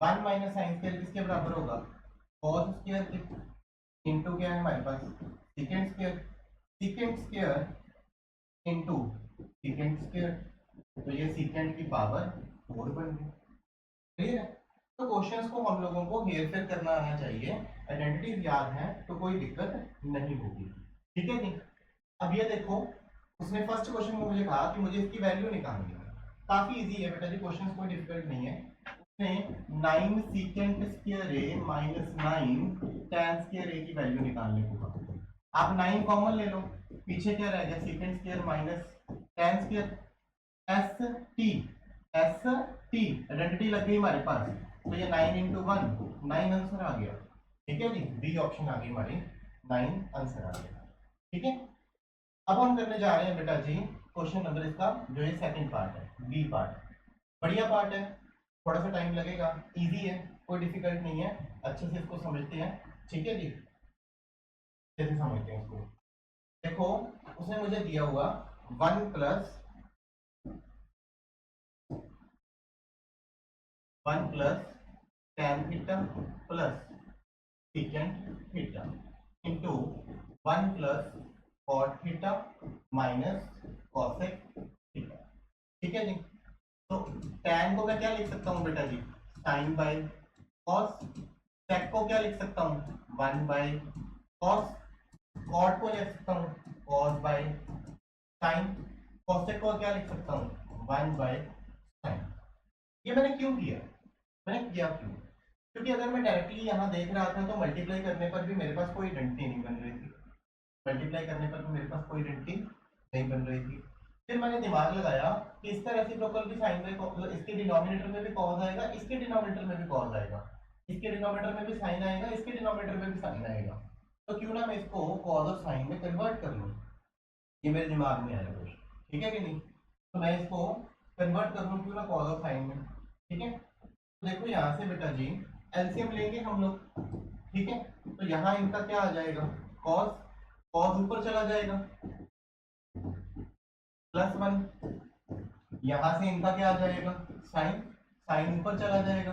1 minus sine square किसके बराबर होगा, कॉस स्क्वायर के, इनटू क्या है हमारे पास secant square, secant square into secant square, तो ये सीकेंट की पावर 4 बन गई। क्लियर है, तो क्वेश्चंस को हम लोगों को हेर फेर करना आना चाहिए, आइडेंटिटीज याद है तो कोई दिक्कत नहीं होगी। ठीक है जी, अब ये देखो उसने फर्स्ट क्वेश्चन में मुझे कहा कि मुझे इसकी वैल्यू निकालनी है, काफी इजी है बेटा जी, क्वेश्चन कोई डिफिकल्ट नहीं है। उसने 9 सीकेंट स्क्वायर ए माइनस 9 tan स्क्वायर ए की वैल्यू निकालने को कहा। आप 9 कॉमन ले लो, पीछे क्या रह गया, secant square minus tan square, S T, S T identity लग गई हमारे पास, तो ये 9 इंटू 1 9 आंसर आ गया। ठीक है जी, बी ऑप्शन आ गई हमारी, 9 आंसर आ गया। ठीक है, अब हम करने जा रहे हैं बेटा जी क्वेश्चन नंबर इसका जो ये सेकंड पार्ट है, बी पार्ट। बढ़िया पार्ट है, थोड़ा सा टाइम लगेगा, इजी है, कोई डिफिकल्ट नहीं है, अच्छे से इसको समझते हैं। ठीक है जी, अच्छे से समझते हैं इसको। देखो उसने मुझे दिया हुआ 1 plus 1 tan theta plus secant theta into 1 plus cot theta minus cosec theta. ठीक है जी, तो tan को मैं क्या लिख सकता हूँ बेटा जी, साइन बाय कॉस, sec को क्या लिख सकता हूँ 1 बाय कॉस, कॉट को लिख सकता हूँ कॉस बाय साइन, कॉसेक को क्या लिख सकता हूँ 1 बाय साइन। ये मैंने क्यों किया, मैंने किया क्यों, क्योंकि अगर मैं डायरेक्टली यहाँ देख रहा था तो मल्टीप्लाई करने पर भी मेरे पास कोई आइडेंटिटी नहीं बन रही थी, मल्टीप्लाई करने पर भी मेरे पास कोई आइडेंटिटी नहीं बन रही थी। फिर मैंने दिमाग लगाया कि इसका रेसिप्रोकल भी साइन बाय, इसके डिनोमिनेटर में भी कॉस आएगा, इसके डिनोमिनेटर में भी कॉस आएगा, इसके डिनोमिनेटर में भी साइन आएगा, इसके डिनोमिनेटर में भी साइन आएगा, तो क्यों ना मैं इसको कॉस और साइन में कन्वर्ट कर लूँ। ये मेरे दिमाग में आया कुछ, ठीक है कि नहीं, तो मैं इसको कन्वर्ट कर लूँ क्यों ना कॉस और साइन में। ठीक है, तो देखो यहाँ से बेटा जी एलसीएम लेंगे हम लोग। ठीक है, तो यहाँ इनका क्या आ जाएगा, कॉस, कॉस ऊपर चला जाएगा प्लस 1 यहां से इनका क्या आ जाएगा, साइन, साइन ऊपर चला जाएगा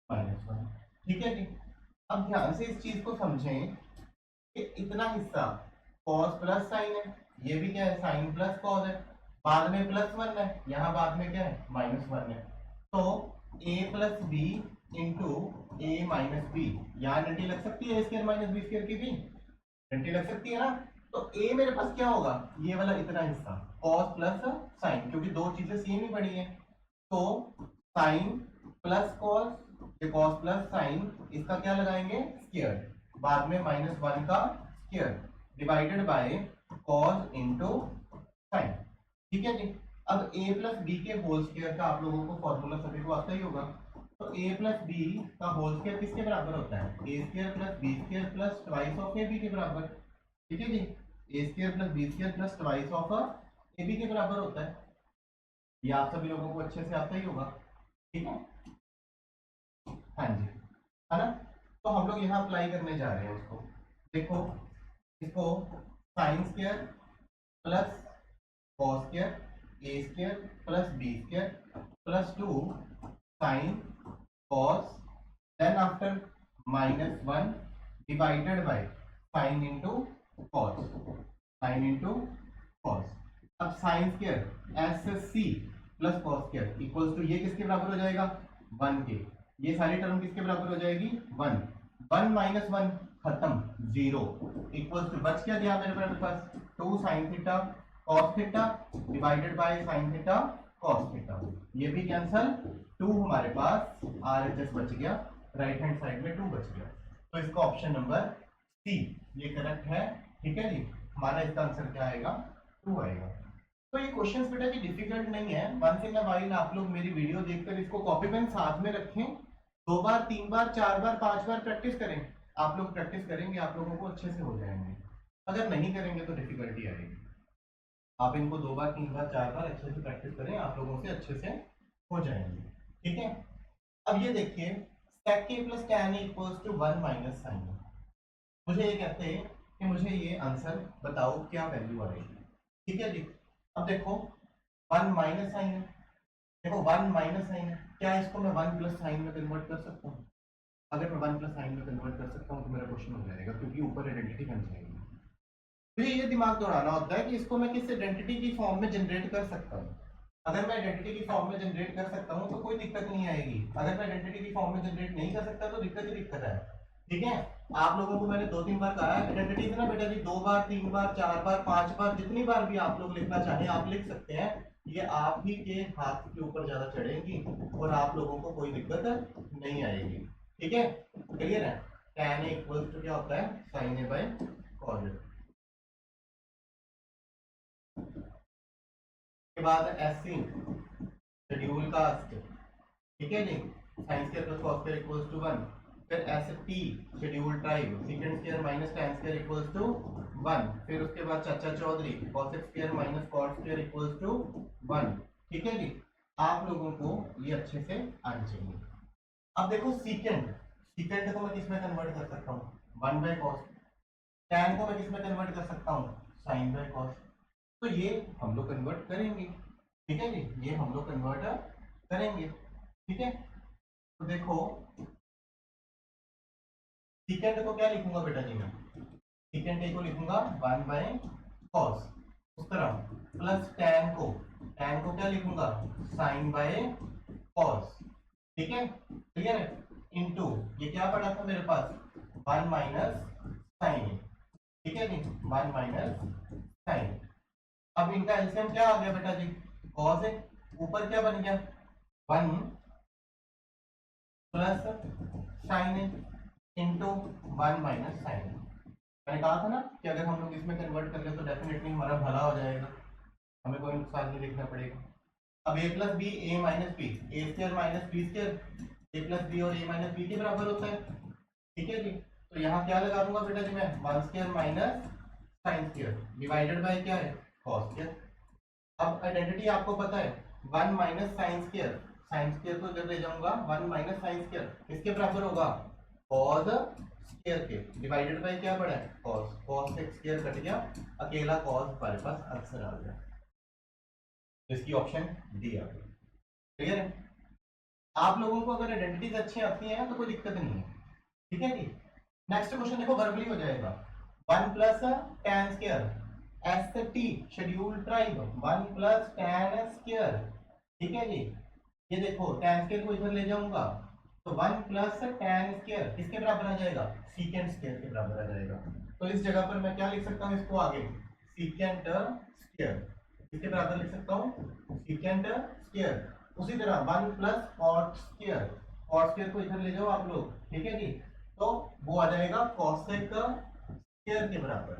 -1। ठीक है जी। अब ध्यान से इस चीज को समझें कि इतना हिस्सा कॉस प्लस साइन है, ये भी क्या है, साइन प्लस कॉस है, बाद में +1 है, यहाँ बाद में क्या है, -1 है। तो a plus b into A minus B, यहाँ घंटी लग सकती है स्क्वायर माइनस बी स्क्वायर की भी घंटी लग सकती है ना। तो a मेरे पास क्या होगा, ये वाला इतना हिस्सा कॉस प्लस साइन, क्योंकि दो चीजें सेम ही पड़ी है। तो साइन प्लस कॉस, ये कॉस प्लस साइन, इसका क्या लगाएंगे, स्क्वायर, बाद में -1 का square divided by cos into sine. ठीक है जी। अब a प्लस बी के होल स्क्वायर का आप लोगों को फॉर्मूला सभी को आता ही होगा। तो a प्लस बी का होल स्क्वायर किसके बराबर होता है, A square plus B square plus twice of A B के बराबर। ठीक है जी, A square plus B square plus twice of A B के बराबर होता है। ये आप सभी लोगों को अच्छे से आता ही होगा। ठीक है, हाँ जी, है ना। तो हम लोग यहाँ अप्लाई करने जा रहे हैं उसको। देखो, इसको sine square plus cos square A square plus B square plus 2 sine cos, then after -1 divided by sine into cos, sine into cos. अब sine square S C plus cos square equals to, ये किसके बराबर हो जाएगा, 1 के। ये सारी टर्म किसके बराबर हो जाएगी, 1, 1 माइनस 1 खत्म, 0 इक्वल्स टू, बच क्या गया मेरे पास, 2 sine theta cos theta divided by sine theta cos theta. ये भी कैंसल, 2 हमारे पास RHS बच गया, राइट हैंड साइड में 2 बच गया। तो इसका ऑप्शन नंबर सी ये करेक्ट है। ठीक है जी, हमारा इसका आंसर क्या आएगा, 2 आएगा। तो ये क्वेश्चंस बेटा जी डिफिकल्ट नहीं है। वंस इन अ व्हाइल आप लोग मेरी वीडियो देखकर इसको कॉपी पेन साथ में रखें, 2 बार 3 बार 4 बार 5 बार प्रैक्टिस करें। आप लोग प्रैक्टिस करेंगे, आप लोगों को अच्छे से हो जाएंगे। अगर नहीं करेंगे तो डिफिकल्टी आएगी। आप इनको 2 बार 3 बार 4 बार अच्छे से प्रैक्टिस करें, आप लोगों से अच्छे से हो जाएंगे। ठीक है, अब ये देखिए, sec a plus tan a equals to 1 minus sine a। मुझे ये कहते हैं कि मुझे ये आंसर बताओ क्या वैल्यू आएगी। ठीक है जी। अब देखो 1 माइनस साइन है, देखो 1 माइनस साइन है, क्या इसको मैं 1 प्लस साइन में कन्वर्ट कर सकता हूँ? अगर मैं 1 प्लस साइन में कन्वर्ट कर सकता हूँ तो मेरा क्वेश्चन हो जाएगा, क्योंकि ऊपर आइडेंटिटी बन जाएगी। तो ये दिमाग दौड़ाना होता है कि इसको मैं किस आइडेंटिटी की फॉर्म में जनरेट कर सकता हूँ। अगर मैं आइडेंटिटी की फॉर्म में जनरेट कर सकता हूँ तो कोई दिक्कत नहीं आएगी। अगर मैं आइडेंटिटी की फॉर्म में जनरेट नहीं कर सकता तो दिक्कत ही दिक्कत है। ठीक है, आप लोगों को मैंने 2-3 बार कहा है, आइडेंटिटी ना बेटा जी 2 बार 3 बार 4 बार 5 बार जितनी बार भी आप लोग लिखना चाहें आप लिख सकते हैं। ये आप ही के हाथ के ऊपर ज्यादा चढ़ेगी और आप लोगों को कोई दिक्कत नहीं आएगी। ठीक है, क्लियर है। tan a इक्वल्स टू क्या होता है, sin a by cos a। के बाद ऐसी शेड्यूल कास्ट, ठीक है जी, sine square plus cos square equals to 1। फिर S T schedule tribe, secant square minus tan square equals to 1। फिर उसके बाद Chacha Chaudhary cosec square minus cot square equals to 1। ठीक है जी, आप लोगों को ये अच्छे से आना चाहिए। अब देखो सीकेंड, सीकेंड को मैं किस में कन्वर्ट कर सकता हूँ, 1 बाय cos। tan को मैं किस में कन्वर्ट कर सकता हूँ, sin बाय cos। तो ये हम लोग कन्वर्ट करेंगे। ठीक है जी, ये हम लोग कन्वर्ट करेंगे। ठीक है, तो देखो सीकेंड को क्या लिखूंगा बेटा जी, मैं सीकेंड ए को लिखूंगा 1 बाय cos, उस तरह प्लस tan को क्या लिखूंगा, sin बाय cos। ठीक है, क्लियर है, इनटू ये क्या पड़ा था मेरे पास, 1 माइनस sin। ठीक है जी, 1 माइनस sin। अब इनका एलसीएम क्या आ गया बेटा जी, cos है, ऊपर क्या बन गया 1 प्लस sin है इंटू 1 माइनस sin। मैंने कहा था ना कि अगर हम लोग इसमें कन्वर्ट कर ले तो डेफिनेटली हमारा भला हो जाएगा, हमें कोई नुकसान नहीं देखना पड़ेगा। अब a plus B A minus B, A square minus B square, A plus b और ए माइनस बी के बराबर होता है। ठीक है जी, तो यहाँ क्या लगा दूंगा बेटा जी मैं, 1 square minus sine square divided bye क्या है, cos स्क्वायर। अब आइडेंटिटी आपको पता है, 1 minus sine square, sign square को इधर ले जाऊंगा, 1 माइनस साइन स्क्वायर इसके बराबर होगा cos स्क्वायर के डिवाइडेड बाय क्या पड़ा है, cos। cos से स्क्वायर कट गया, अकेला cos हमारे पास आंसर आ गया। तो इसकी ऑप्शन डी आ गई। क्लियर है? आप लोगों को अगर आइडेंटिटीज अच्छी आती है तो कोई दिक्कत नहीं है। ठीक है जी। नेक्स्ट क्वेश्चन देखो, वर्बली हो जाएगा। 1 plus tan square S T schedule tribe 1 plus tan square. ठीक है जी। ये देखो tan स्क्वायर को इधर ले जाऊंगा तो 1 प्लस tan स्क्वायर किसके बराबर आ जाएगा? सीकेंट स्क्वायर के बराबर आ जाएगा। तो इस जगह पर मैं क्या लिख सकता हूँ इसको आगे? Secant square. किसके बराबर लिख सकता हूँ? Secant square. उसी तरह 1 plus cot square, cot square को इधर ले जाओ आप लोग। ठीक है जी। तो वो आ जाएगा कॉसेक स्क्वायर के बराबर।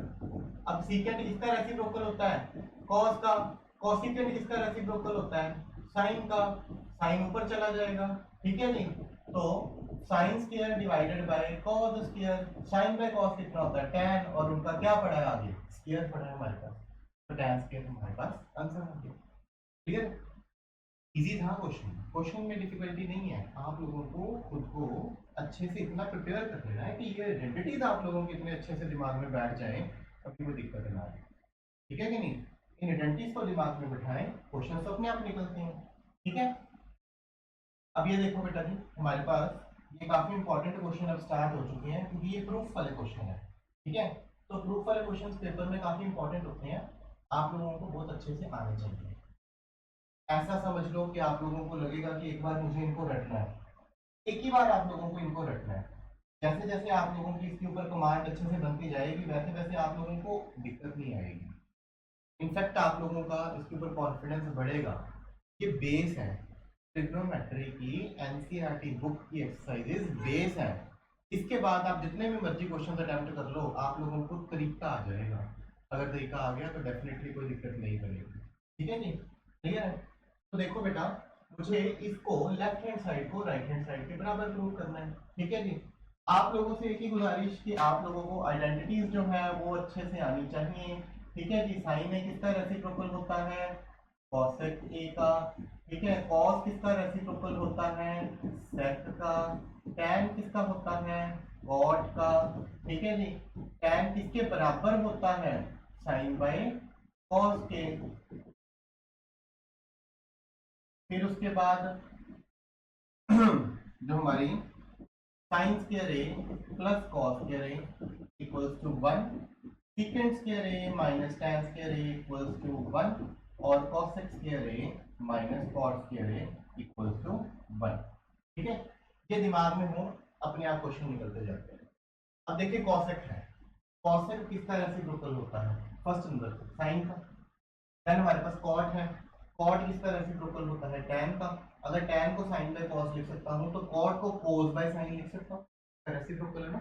अब सीकेंट किसका रेसिप्रोकल होता है? कॉस का। कॉसिकेंट किसका रेसिप्रोकल होता है? साइन का। साइन ऊपर चला जाएगा। ठीक है जी। तो sine square divided by cos square. Sine by cos कितना होता है? tan, और उनका क्या पड़ा है आगे? स्क्वायर पड़ा है हमारे पास। तो tan स्क्वायर हमारे पास आंसर आ गया। क्लियर? इजी था क्वेश्चन, क्वेश्चन में डिफिकल्टी नहीं है। आप लोगों को खुद को अच्छे से इतना प्रिपेयर कर लेना है कि ये आइडेंटिटीज आप लोगों के इतने अच्छे से दिमाग में बैठ जाए, कभी कोई दिक्कत ना आए। ठीक है कि नहीं? इन आइडेंटिटीज को दिमाग में बिठाएं, क्वेश्चन तो अपने आप निकलते हैं। ठीक है? अब ये देखो बेटा जी, हमारे पास ये काफी इंपॉर्टेंट क्वेश्चन अब स्टार्ट हो चुके हैं क्योंकि ये प्रूफ वाले क्वेश्चन है। ठीक है? तो प्रूफ वाले क्वेश्चन पेपर में काफी इंपॉर्टेंट होते हैं, आप लोगों को बहुत अच्छे से आने चाहिए। ऐसा समझ लो कि आप लोगों को लगेगा कि एक बार मुझे इनको रटना है, एक ही बार आप लोगों को इनको रटना है। जैसे जैसे आप लोगों की इसके ऊपर कमांड अच्छे से बनती जाएगी वैसे वैसे आप लोगों को दिक्कत नहीं आएगी। इनफैक्ट आप लोगों का इसके ऊपर कॉन्फिडेंस बढ़ेगा। ये बेस है, ट्रिग्नोमेट्री की एनसीईआरटी बुक की एक्सरसाइजेज बेस है। इसके बाद आप जितने भी मर्जी क्वेश्चन अटेम्प्ट कर लो, आप लोगों को तरीका आ जाएगा। अगर तरीका आ गया तो डेफिनेटली कोई दिक्कत नहीं बनेगी। ठीक है जी? क्लियर है? तो देखो बेटा, मुझे इसको लेफ्ट हैंड साइड को राइट हैंड साइड के बराबर प्रूव करना है। ठीक है जी। आप लोगों से एक ही गुजारिश कि आप लोगों को आइडेंटिटीज जो है वो अच्छे से आनी चाहिए। ठीक है जी। साइन में किसका रेसिप्रोकल होता है? कॉसेक ए का। ठीक है। कॉस किसका रेसिप्रोकल होता है? सेक का। टैन किसका होता है? कॉट का। ठीक है जी। टैन किसके बराबर होता है? साइन बाय कॉस के। फिर उसके बाद जो हमारी sine square A plus cos square A equals to 1, secant square A minus tan square A equals to 1, और cosec square A minus cot square A equals to 1। ठीक है? ये दिमाग में हो, अपने आप क्वेश्चन निकलते जाते हैं। अब देखिए कॉसेक है, कॉसेक किसका रेसिप्रोकल होता है? फर्स्ट नंबर साइन का। देन हमारे पास कॉट है, कॉट किसका रेसिप्रोकल होता है? टैन का। अगर टैन को साइन बाय कॉस लिख सकता हूं तो कॉट को कोस बाय साइन लिख सकता हूं। रेसिप्रोकल है ना,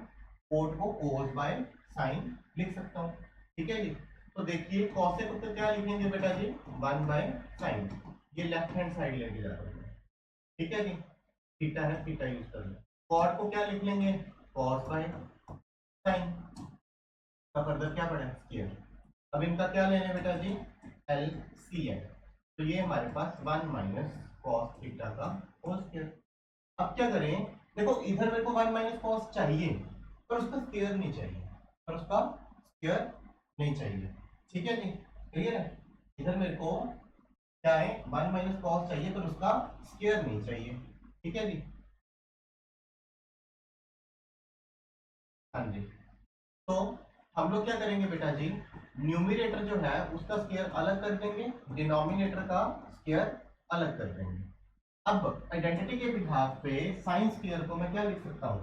कॉट को कोस बाय साइन लिख सकता हूं। ठीक है जी। तो देखिए कॉसेक को तो क्या लिखेंगे बेटा जी? 1 बाय साइन। ये लेफ्ट हैंड साइड लेके जा रहे हैं। ठीक है जी। थीटा है, थीटा यूज कर लें। कॉट को क्या लिख लेंगे? कॉस बाय साइन का फर्दर क्या पड़ा? स्क्वायर। अब इनका क्या लेना है बेटा जी? LCM। तो ये हमारे पास 1 माइनस कॉस थीटा का होल स्क्वायर। अब क्या करें? देखो इधर मेरे को 1 माइनस कॉस चाहिए पर उसका स्क्वायर नहीं चाहिए, पर उसका स्क्वायर नहीं चाहिए। ठीक है जी? क्लियर है? इधर मेरे को क्या है? 1 माइनस कॉस चाहिए पर उसका स्क्वायर नहीं चाहिए। ठीक है जी? हाँ जी। तो हम लोग क्या करेंगे बेटा जी? न्यूमरेटर जो है उसका स्क्वायर अलग कर देंगे, डिनोमिनेटर का स्क्वायर अलग कर देंगे। अब आइडेंटिटी के बिहाफ पे साइन स्क्वायर को मैं क्या लिख सकता हूँ?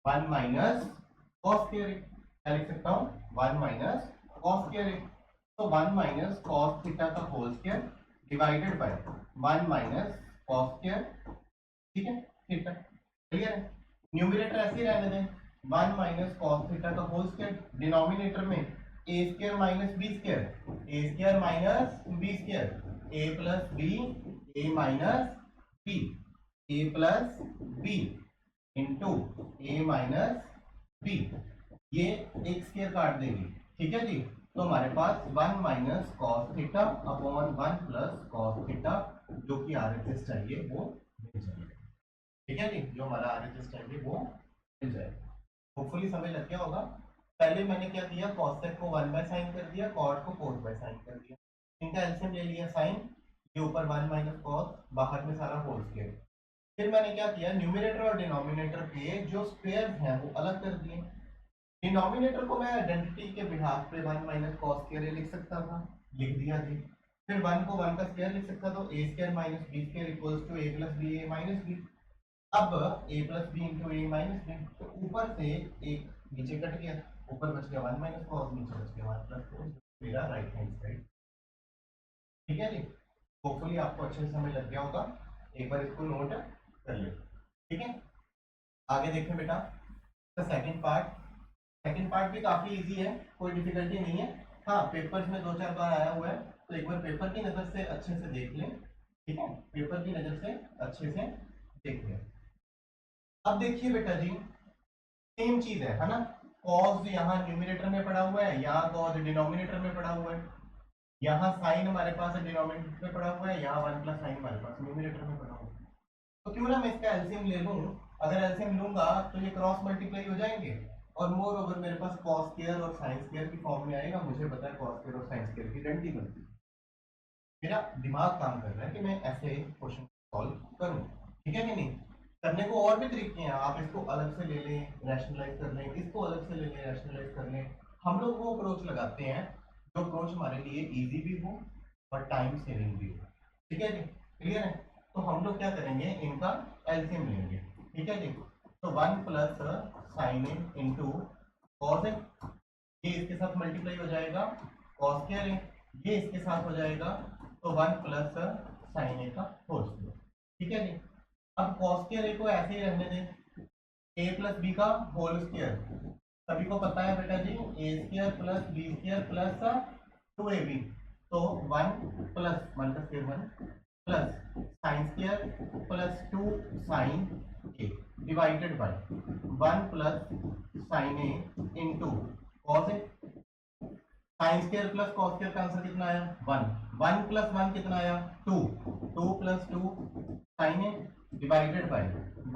1 माइनस कॉस स्क्वायर। क्या लिख सकता हूँ? 1 माइनस कॉस स्क्वायर। तो 1 माइनस कॉस थीटा का whole square divided by 1 minus cos square. ठीक है? थीटा। क्लियर है? न्यूमरेटर ऐसे ही रहने दें, 1 माइनस कॉस थीटा का होल स्क्वायर, डिनोमिनेटर में ए square minus B square, A square minus B square, A plus B, A minus B, A plus b into A minus B. ये एक स्क्वायर काट देगी। ठीक है जी? तो हमारे पास 1 minus cos theta upon 1 plus cos theta, जो कि RHS चाहिए वो मिल जाएगा। ठीक है जी? जो हमारा RHS चाहिए वो मिल जाएगा। होपफुली समझ लग गया होगा। पहले मैंने क्या किया? कॉसेक को 1 बाय साइन कर दिया, कॉट को कोस बाय साइन कर दिया। इनका एलसीएम ले लिया साइन, ये ऊपर 1 माइनस कॉस, बाहर में सारा होल स्क्वायर। फिर मैंने क्या किया, न्यूमरेटर और डिनोमिनेटर के जो स्क्वायर्स हैं वो अलग कर दिए। डिनोमिनेटर को मैं आइडेंटिटी के बिहाफ पे 1 माइनस कॉस स्क्वायर लिख सकता था, लिख दिया जी। फिर 1 को 1 का स्क्वायर लिख सकता था, a square minus b square equals to a plus b a minus b। अब a plus b into A minus B, तो ऊपर से एक नीचे कट गया, ऊपर बच गया 1 माइनस कॉस, नीचे बच गया 1 प्लस कॉस, मेरा राइट हैंड साइड। ठीक है जी, होपफुली आपको अच्छे से समझ लग गया होगा, एक बार इसको नोट कर ले। ठीक है, आगे देखें बेटा सेकंड पार्ट। सेकंड पार्ट भी काफी इजी है, कोई डिफिकल्टी नहीं है। हाँ, पेपर्स में 2-4 बार आया हुआ है, तो एक बार पेपर की नजर से अच्छे से देख लें। ठीक है, पेपर की नजर से अच्छे से देख लें। अब देखिए बेटा जी, सेम चीज है ना, कॉस यहाँ न्यूमरेटर में पड़ा हुआ है, यहाँ कॉस डिनोमिनेटर में पड़ा हुआ है, यहाँ साइन हमारे पास डिनोमिनेटर में पड़ा हुआ है, यहाँ 1 प्लस साइन हमारे पास न्यूमरेटर में पड़ा हुआ है। तो क्यों ना मैं इसका एलसीएम ले लूं। अगर एलसीएम लूंगा तो ये क्रॉस मल्टीप्लाई हो जाएंगे, और मोर ओवर मेरे पास कॉस स्क्वायर और साइन स्क्वायर की फॉर्म में आएगा। मुझे पता है कॉस स्क्वायर और साइन स्क्वायर की आइडेंटिटी बनती है। मेरा दिमाग काम कर रहा है कि मैं ऐसे क्वेश्चन सॉल्व करूं। ठीक है कि नहीं, करने को और भी तरीके हैं, आप इसको अलग से ले लें, रैशनलाइज कर लें, इसको अलग से ले लें, रैशनलाइज कर लें। हम लोग वो अप्रोच लगाते हैं जो अप्रोच हमारे लिए इजी भी हो और टाइम सेविंग भी हो। ठीक है जी, क्लियर है। तो हम लोग क्या करेंगे, इनका एलसीएम लेंगे। ठीक है जी, तो 1 plus sine A into cos A, ये इसके साथ मल्टीप्लाई हो जाएगा, कॉस स्क्वायर ए ये इसके साथ हो जाएगा, तो 1 प्लस साइन ए का होल स्क्वायर। ठीक है जी, अब कॉस स्क्वायर ए को ऐसे ही रहने दें, ए प्लस बी का होल स्क्वायर। सभी को पता है बेटा जी, A square plus B square plus 2ab, तो 1 प्लस 1 का square 1 plus sine square plus 2 sine A divided by 1 plus sine A into cos A. Sine square plus cos square का आंसर कितना आया 1, 1 प्लस 1 कितना आया 2, 2 plus 2 sine A divided by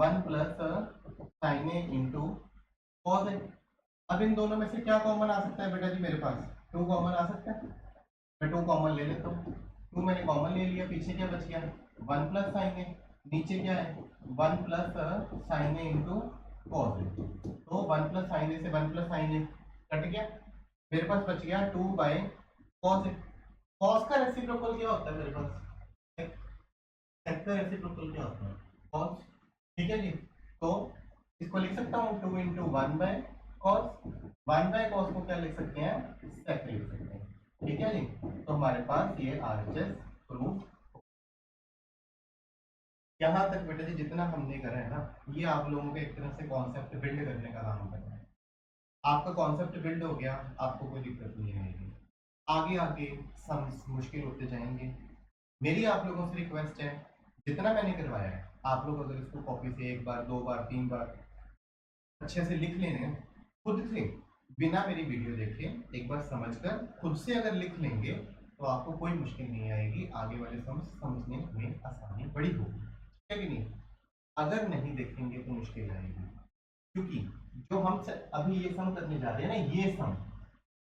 1 plus sine A into cos A. अब इन दोनों में से क्या कॉमन आ सकता है बेटा जी, मेरे पास 2 कॉमन आ सकता है, मैं 2 कॉमन ले लेता हूँ। 2 मैंने कॉमन ले लिया, पीछे क्या बच गया 1 प्लस साइन ए, नीचे क्या है 1 plus sine A into cos A, तो 1 प्लस साइन ए से 1 प्लस साइन ए कट गया, मेरे पास बच गया 2 बाय कॉस ए। कॉस का रेसिप्रोकल क्या होता है मेरे पास, सेक का रेसिप्रोकल क्या होता है कॉस। ठीक है जी, तो इसको लिख सकता हूँ 2 into 1 by cos, 1 by cos को क्या लिख सकते हैं, सेक लिख सकते हैं। ठीक है जी, तो हमारे पास ये आरएचएस प्रूफ। यहाँ तक बेटा जी जितना हमने करा है ना, ये आप लोगों के एक तरह से कॉन्सेप्ट बिल्ड करने का काम करना है। आपका कॉन्सेप्ट बिल्ड हो गया, आपको कोई दिक्कत नहीं आएगी। आगे आगे सम्स मुश्किल होते जाएंगे। मेरी आप लोगों से रिक्वेस्ट है, जितना मैंने करवाया है आप लोग अगर इसको कॉपी से 1 बार 2 बार 3 बार अच्छे से लिख लेने, खुद से बिना मेरी वीडियो देखे एक बार समझकर खुद से अगर लिख लेंगे तो आपको कोई मुश्किल नहीं आएगी, आगे वाले सम्स समझने में आसानी बड़ी होगी। है कि नहीं, अगर नहीं देखेंगे तो मुश्किल आएगी, क्योंकि जो हम अभी ये सम करने जा रहे हैं ना,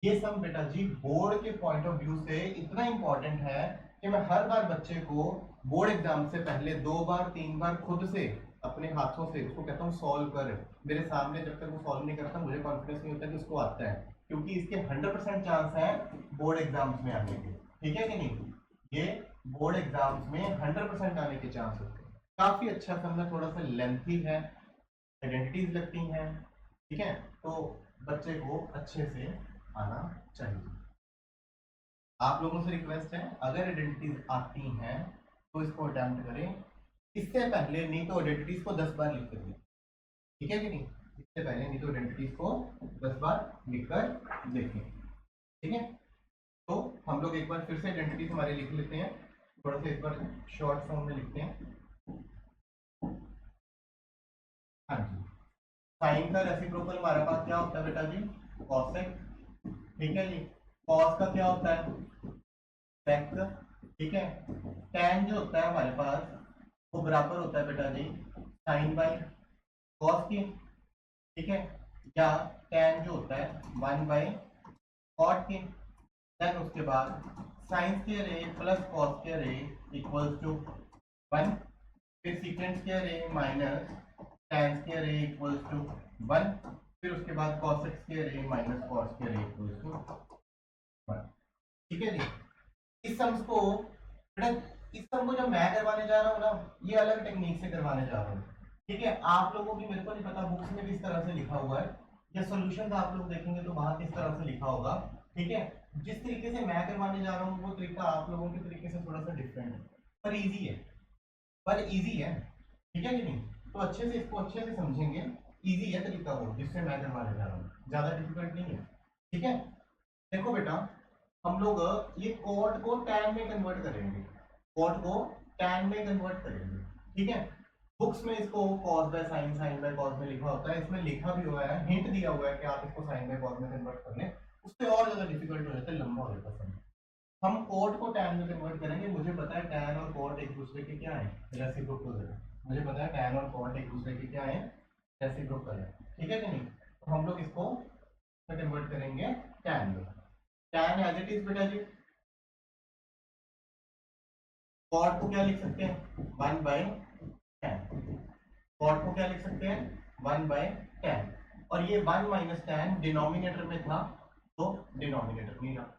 ये सम बेटा जी बोर्ड के पॉइंट ऑफ व्यू से इतना इंपॉर्टेंट है कि मैं हर बार बच्चे को बोर्ड एग्जाम से पहले 2 बार 3 बार खुद से अपने हाथों से उसको कहता हूँ सॉल्व कर। मेरे सामने जब तक वो सॉल्व नहीं करता मुझे कॉन्फिडेंस नहीं होता कि उसको आता है, क्योंकि इसके 100% चांस है बोर्ड एग्जाम्स में आने के। ठीक है कि नहीं, ये बोर्ड एग्जाम्स में 100% आने के चांस होते हैं। काफी अच्छा सम है, थोड़ा सा लेंथी है, आइडेंटिटीज लगती हैं। ठीक है, तो बच्चे को अच्छे से आना चाहिए। आप लोगों से रिक्वेस्ट है, अगर आइडेंटिटीज आती हैं तो इसको अटेम्प्ट करें। इससे पहले नहीं तो आइडेंटिटीज को 10 बार लिख कर दें। ठीक है कि नहीं, इससे पहले नहीं तो आइडेंटिटीज को 10 बार लिखकर देखें। ठीक है, तो हम लोग एक बार फिर से आइडेंटिटीज हमारे लिख लेते हैं, थोड़ा सा इस बार शॉर्ट फॉर्म में लिखते हैं। हाँ जी, साइन का रेसिप्रोकल हमारे पास क्या होता है बेटा जी, कॉसेक। ठीक है जी, कॉस का क्या होता है, सेक। ठीक है, टैन जो होता है हमारे पास वो बराबर होता है बेटा जी साइन बाई कॉस की। ठीक है, या टैन जो होता है 1 बाई कॉट की। देन उसके बाद sine square A plus cos square A equals to 1, फिर secant square A minus tan square A equals to 1, फिर उसके बाद cos square A minus cos square A equals to 1। ठीक है जी। इस सम्स को बेटा, इस सम को जब मैं करवाने जा रहा हूँ ना, ये अलग टेक्निक से करवाने जा रहा हूँ। ठीक है, आप लोगों की मेरे को नहीं पता बुक्स में किस तरह से लिखा हुआ है, या सॉल्यूशन आप लोग देखेंगे तो वहां किस तरह से लिखा होगा। ठीक है, जिस तरीके से मैं करवाने जा रहा हूँ वो तरीका आप लोगों के तरीके से थोड़ा सा डिफरेंट है, पर इजी है, ठीक है कि नहीं? तो अच्छे से इसको अच्छे से समझेंगे, इजी है तरीका वो जिससे मैं करवाने जा रहा हूँ, ज्यादा डिफिकल्ट नहीं है। ठीक है, देखो बेटा, हम लोग ये कॉट को टैन में कन्वर्ट करेंगे, कॉट को टैन में कन्वर्ट करेंगे। ठीक है, बुक्स में इसको cos by sine, sine by cos में लिखा होता है, इसमें लिखा भी हुआ है, हिंट दिया हुआ है कि आप इसको साइन बाय कॉस में कन्वर्ट कर लें, उससे और ज्यादा डिफिकल्ट हो जाता है, लंबा हो जाता है। हम कॉट को टैन में कन्वर्ट करेंगे। मुझे पता है टैन और कॉट एक दूसरे के क्या है, रेसिप्रोकल है। मुझे पता है टैन और कॉट एक दूसरे के क्या है, रेसिप्रोकल है। ठीक है कि नहीं? तो हम लोग इसको कन्वर्ट करेंगे टैन में। टैन एज इट इज बेटा जी, कॉट को क्या लिख सकते हैं 1 बाय टैन, कॉट को क्या लिख सकते हैं 1 बाय टैन, और ये 1 माइनस टैन डिनोमिनेटर में था तो डिनोमिनेटर में रहा।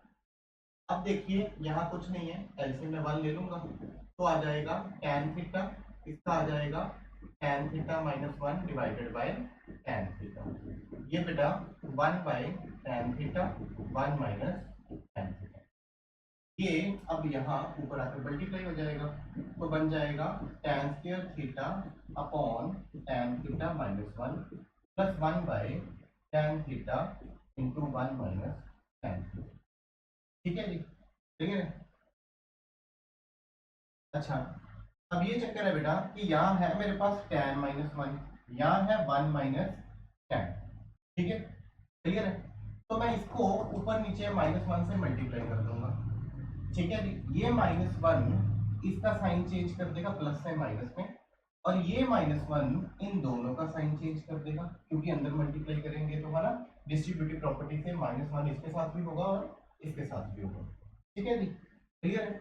अब देखिए यहाँ कुछ नहीं है, एलसीएम में 1 ले लूंगा तो आ जाएगा tan थीटा, इसका आ जाएगा tan theta minus 1 divided by tan theta. ये बेटा 1 by tan theta 1 minus tan theta, ये अब यहाँ ऊपर आकर मल्टीप्लाई हो जाएगा तो बन जाएगा tan square theta upon tan theta minus 1 plus 1 by tan theta into 1 minus tan theta. ठीक है जी, ठीक है। अच्छा, अब ये चक्कर है बेटा कि यहाँ है मेरे पास tan माइनस 1, यहाँ है 1 माइनस tan। ठीक है, क्लियर है? तो मैं इसको ऊपर नीचे माइनस 1 से मल्टीप्लाई कर दूंगा। ठीक है जी, ये माइनस 1 इसका साइन चेंज कर देगा प्लस से माइनस में, और ये माइनस 1 इन दोनों का साइन चेंज कर देगा, क्योंकि अंदर मल्टीप्लाई करेंगे तो हमारा डिस्ट्रीब्यूटिव प्रॉपर्टी से माइनस 1 इसके साथ भी होगा और इसके साथ भी होगा। ठीक है जी, क्लियर है?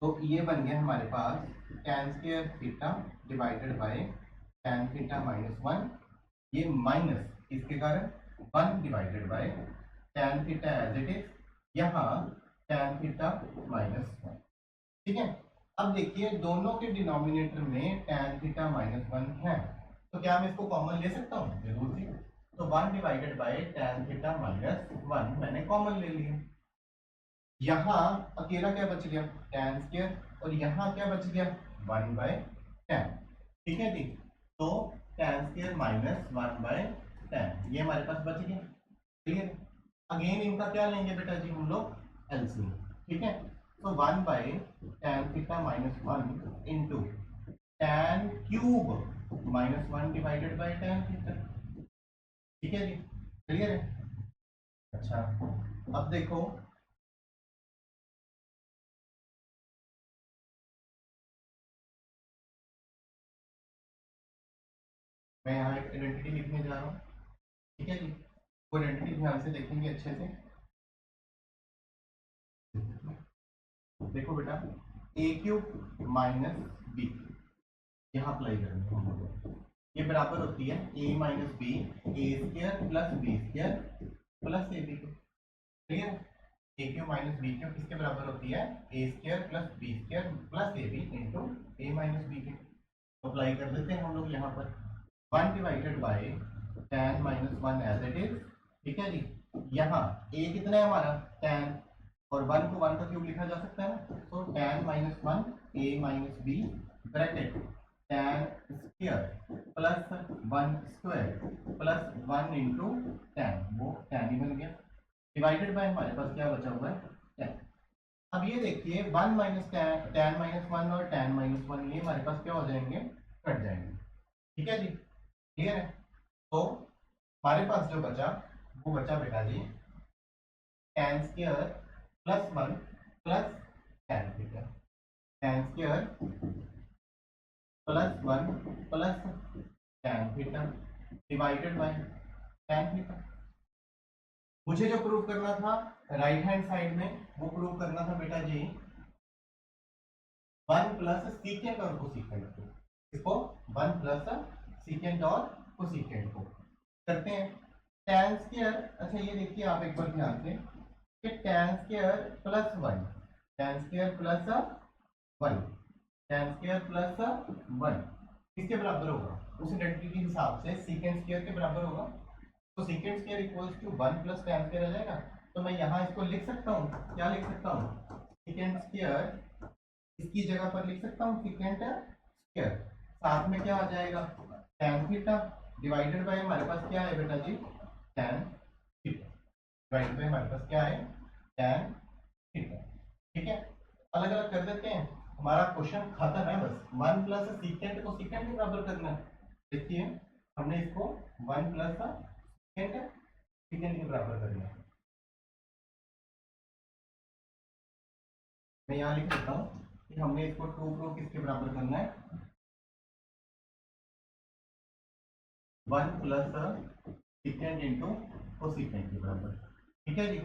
तो ये बन गया हमारे पास tan square theta divided by tan theta minus 1, ये माइनस इसके कारण 1 divided by tan theta as it is, यहाँ tan थीटा माइनस 1। ठीक है, अब देखिए दोनों के डिनोमिनेटर में tan थीटा माइनस 1 है, तो क्या मैं इसको कॉमन ले सकता हूँ? जरूर जी। तो 1 divided by tan theta minus 1 मैंने कॉमन ले लिया, यहाँ अकेला क्या बच गया tan स्क्वायर, और यहाँ क्या बच गया 1 बाय tan। ठीक है जी, तो tan square minus 1 by tan ये हमारे पास बच गया। क्लियर? अगेन इनका क्या लेंगे बेटा जी हम लोग एलसीएम। ठीक है, तो 1 by tan theta minus 1 into tan cube minus 1 divided by tan theta. ठीक है जी, क्लियर है? अच्छा, अब देखो मैं यहाँ एक आइडेंटिटी लिखने जा रहा हूँ। ठीक है जी, वो आइडेंटिटी ध्यान से देखेंगे अच्छे से। देखो बेटा, ए क्यूब माइनस बी यहाँ अप्लाई करेंगे हम लोग, ये बराबर होती है A minus B, A square plus B square plus A B. Clear? A cube minus B cube किसके बराबर होती है A square plus B square plus A B into A minus B cube. Apply कर देते हैं हम लोग यहाँ पर 1 divided by tan minus 1 as it is. ठीक है जी, यहाँ a कितना है हमारा tan, और 1 को 1 का क्यूब लिखा जा सकता है ना, तो tan minus 1 a minus B bracket tan square plus 1 square plus 1 into tan, वो tan ही बन गया, डिवाइडेड बाय हमारे पास क्या बचा हुआ है tan। अब ये देखिए 1 माइनस tan माइनस 1 और tan माइनस 1 ये हमारे पास क्या हो जाएंगे, कट जाएंगे। ठीक है जी, क्लियर है? तो हमारे पास जो बचा वो बचा बेटा जी tan square plus 1 plus tan theta, tan square plus 1 plus tan theta divided by tan theta. मुझे जो प्रूव करना था राइट हैंड साइड में, वो प्रूव करना था बेटा जी 1 प्लस सीकेंट और कोसीकेंट को। इसको 1 प्लस सीकेंट और कोसीकेंट को करते हैं। tan स्क्वायर, अच्छा ये देखिए आप एक बार ध्यान से कि tan square plus 1, tan square plus 1, tan square plus 1 किसके बराबर होगा? उस आइडेंटिटी के हिसाब से सीकेंट स्क्वायर के बराबर होगा। तो secant square equals to 1 plus tan square आ जाएगा। तो मैं यहाँ इसको लिख सकता हूँ, क्या लिख सकता हूँ? सीकेंट स्क्वायर, इसकी जगह पर लिख सकता हूँ सीकेंट स्क्वायर, साथ में क्या आ जाएगा? tan थीटा डिवाइडेड बाय हमारे पास क्या है बेटा जी? tan थीटा डिवाइडेड बाय हमारे पास क्या है? tan theta. ठीक है, अलग अलग कर देते हैं, हमारा क्वेश्चन खत्म है। बस 1 प्लस सीकेंट को सीकेंट के बराबर करना है। देखिए हमने इसको 1 प्लस सीकेंट के बराबर करना है। मैं यहाँ लिख देता हूँ कि हमने इसको 2 को किसके बराबर करना है? 1 प्लस सीकेंट इंटू कोसीकेंट के बराबर। ठीक है जी।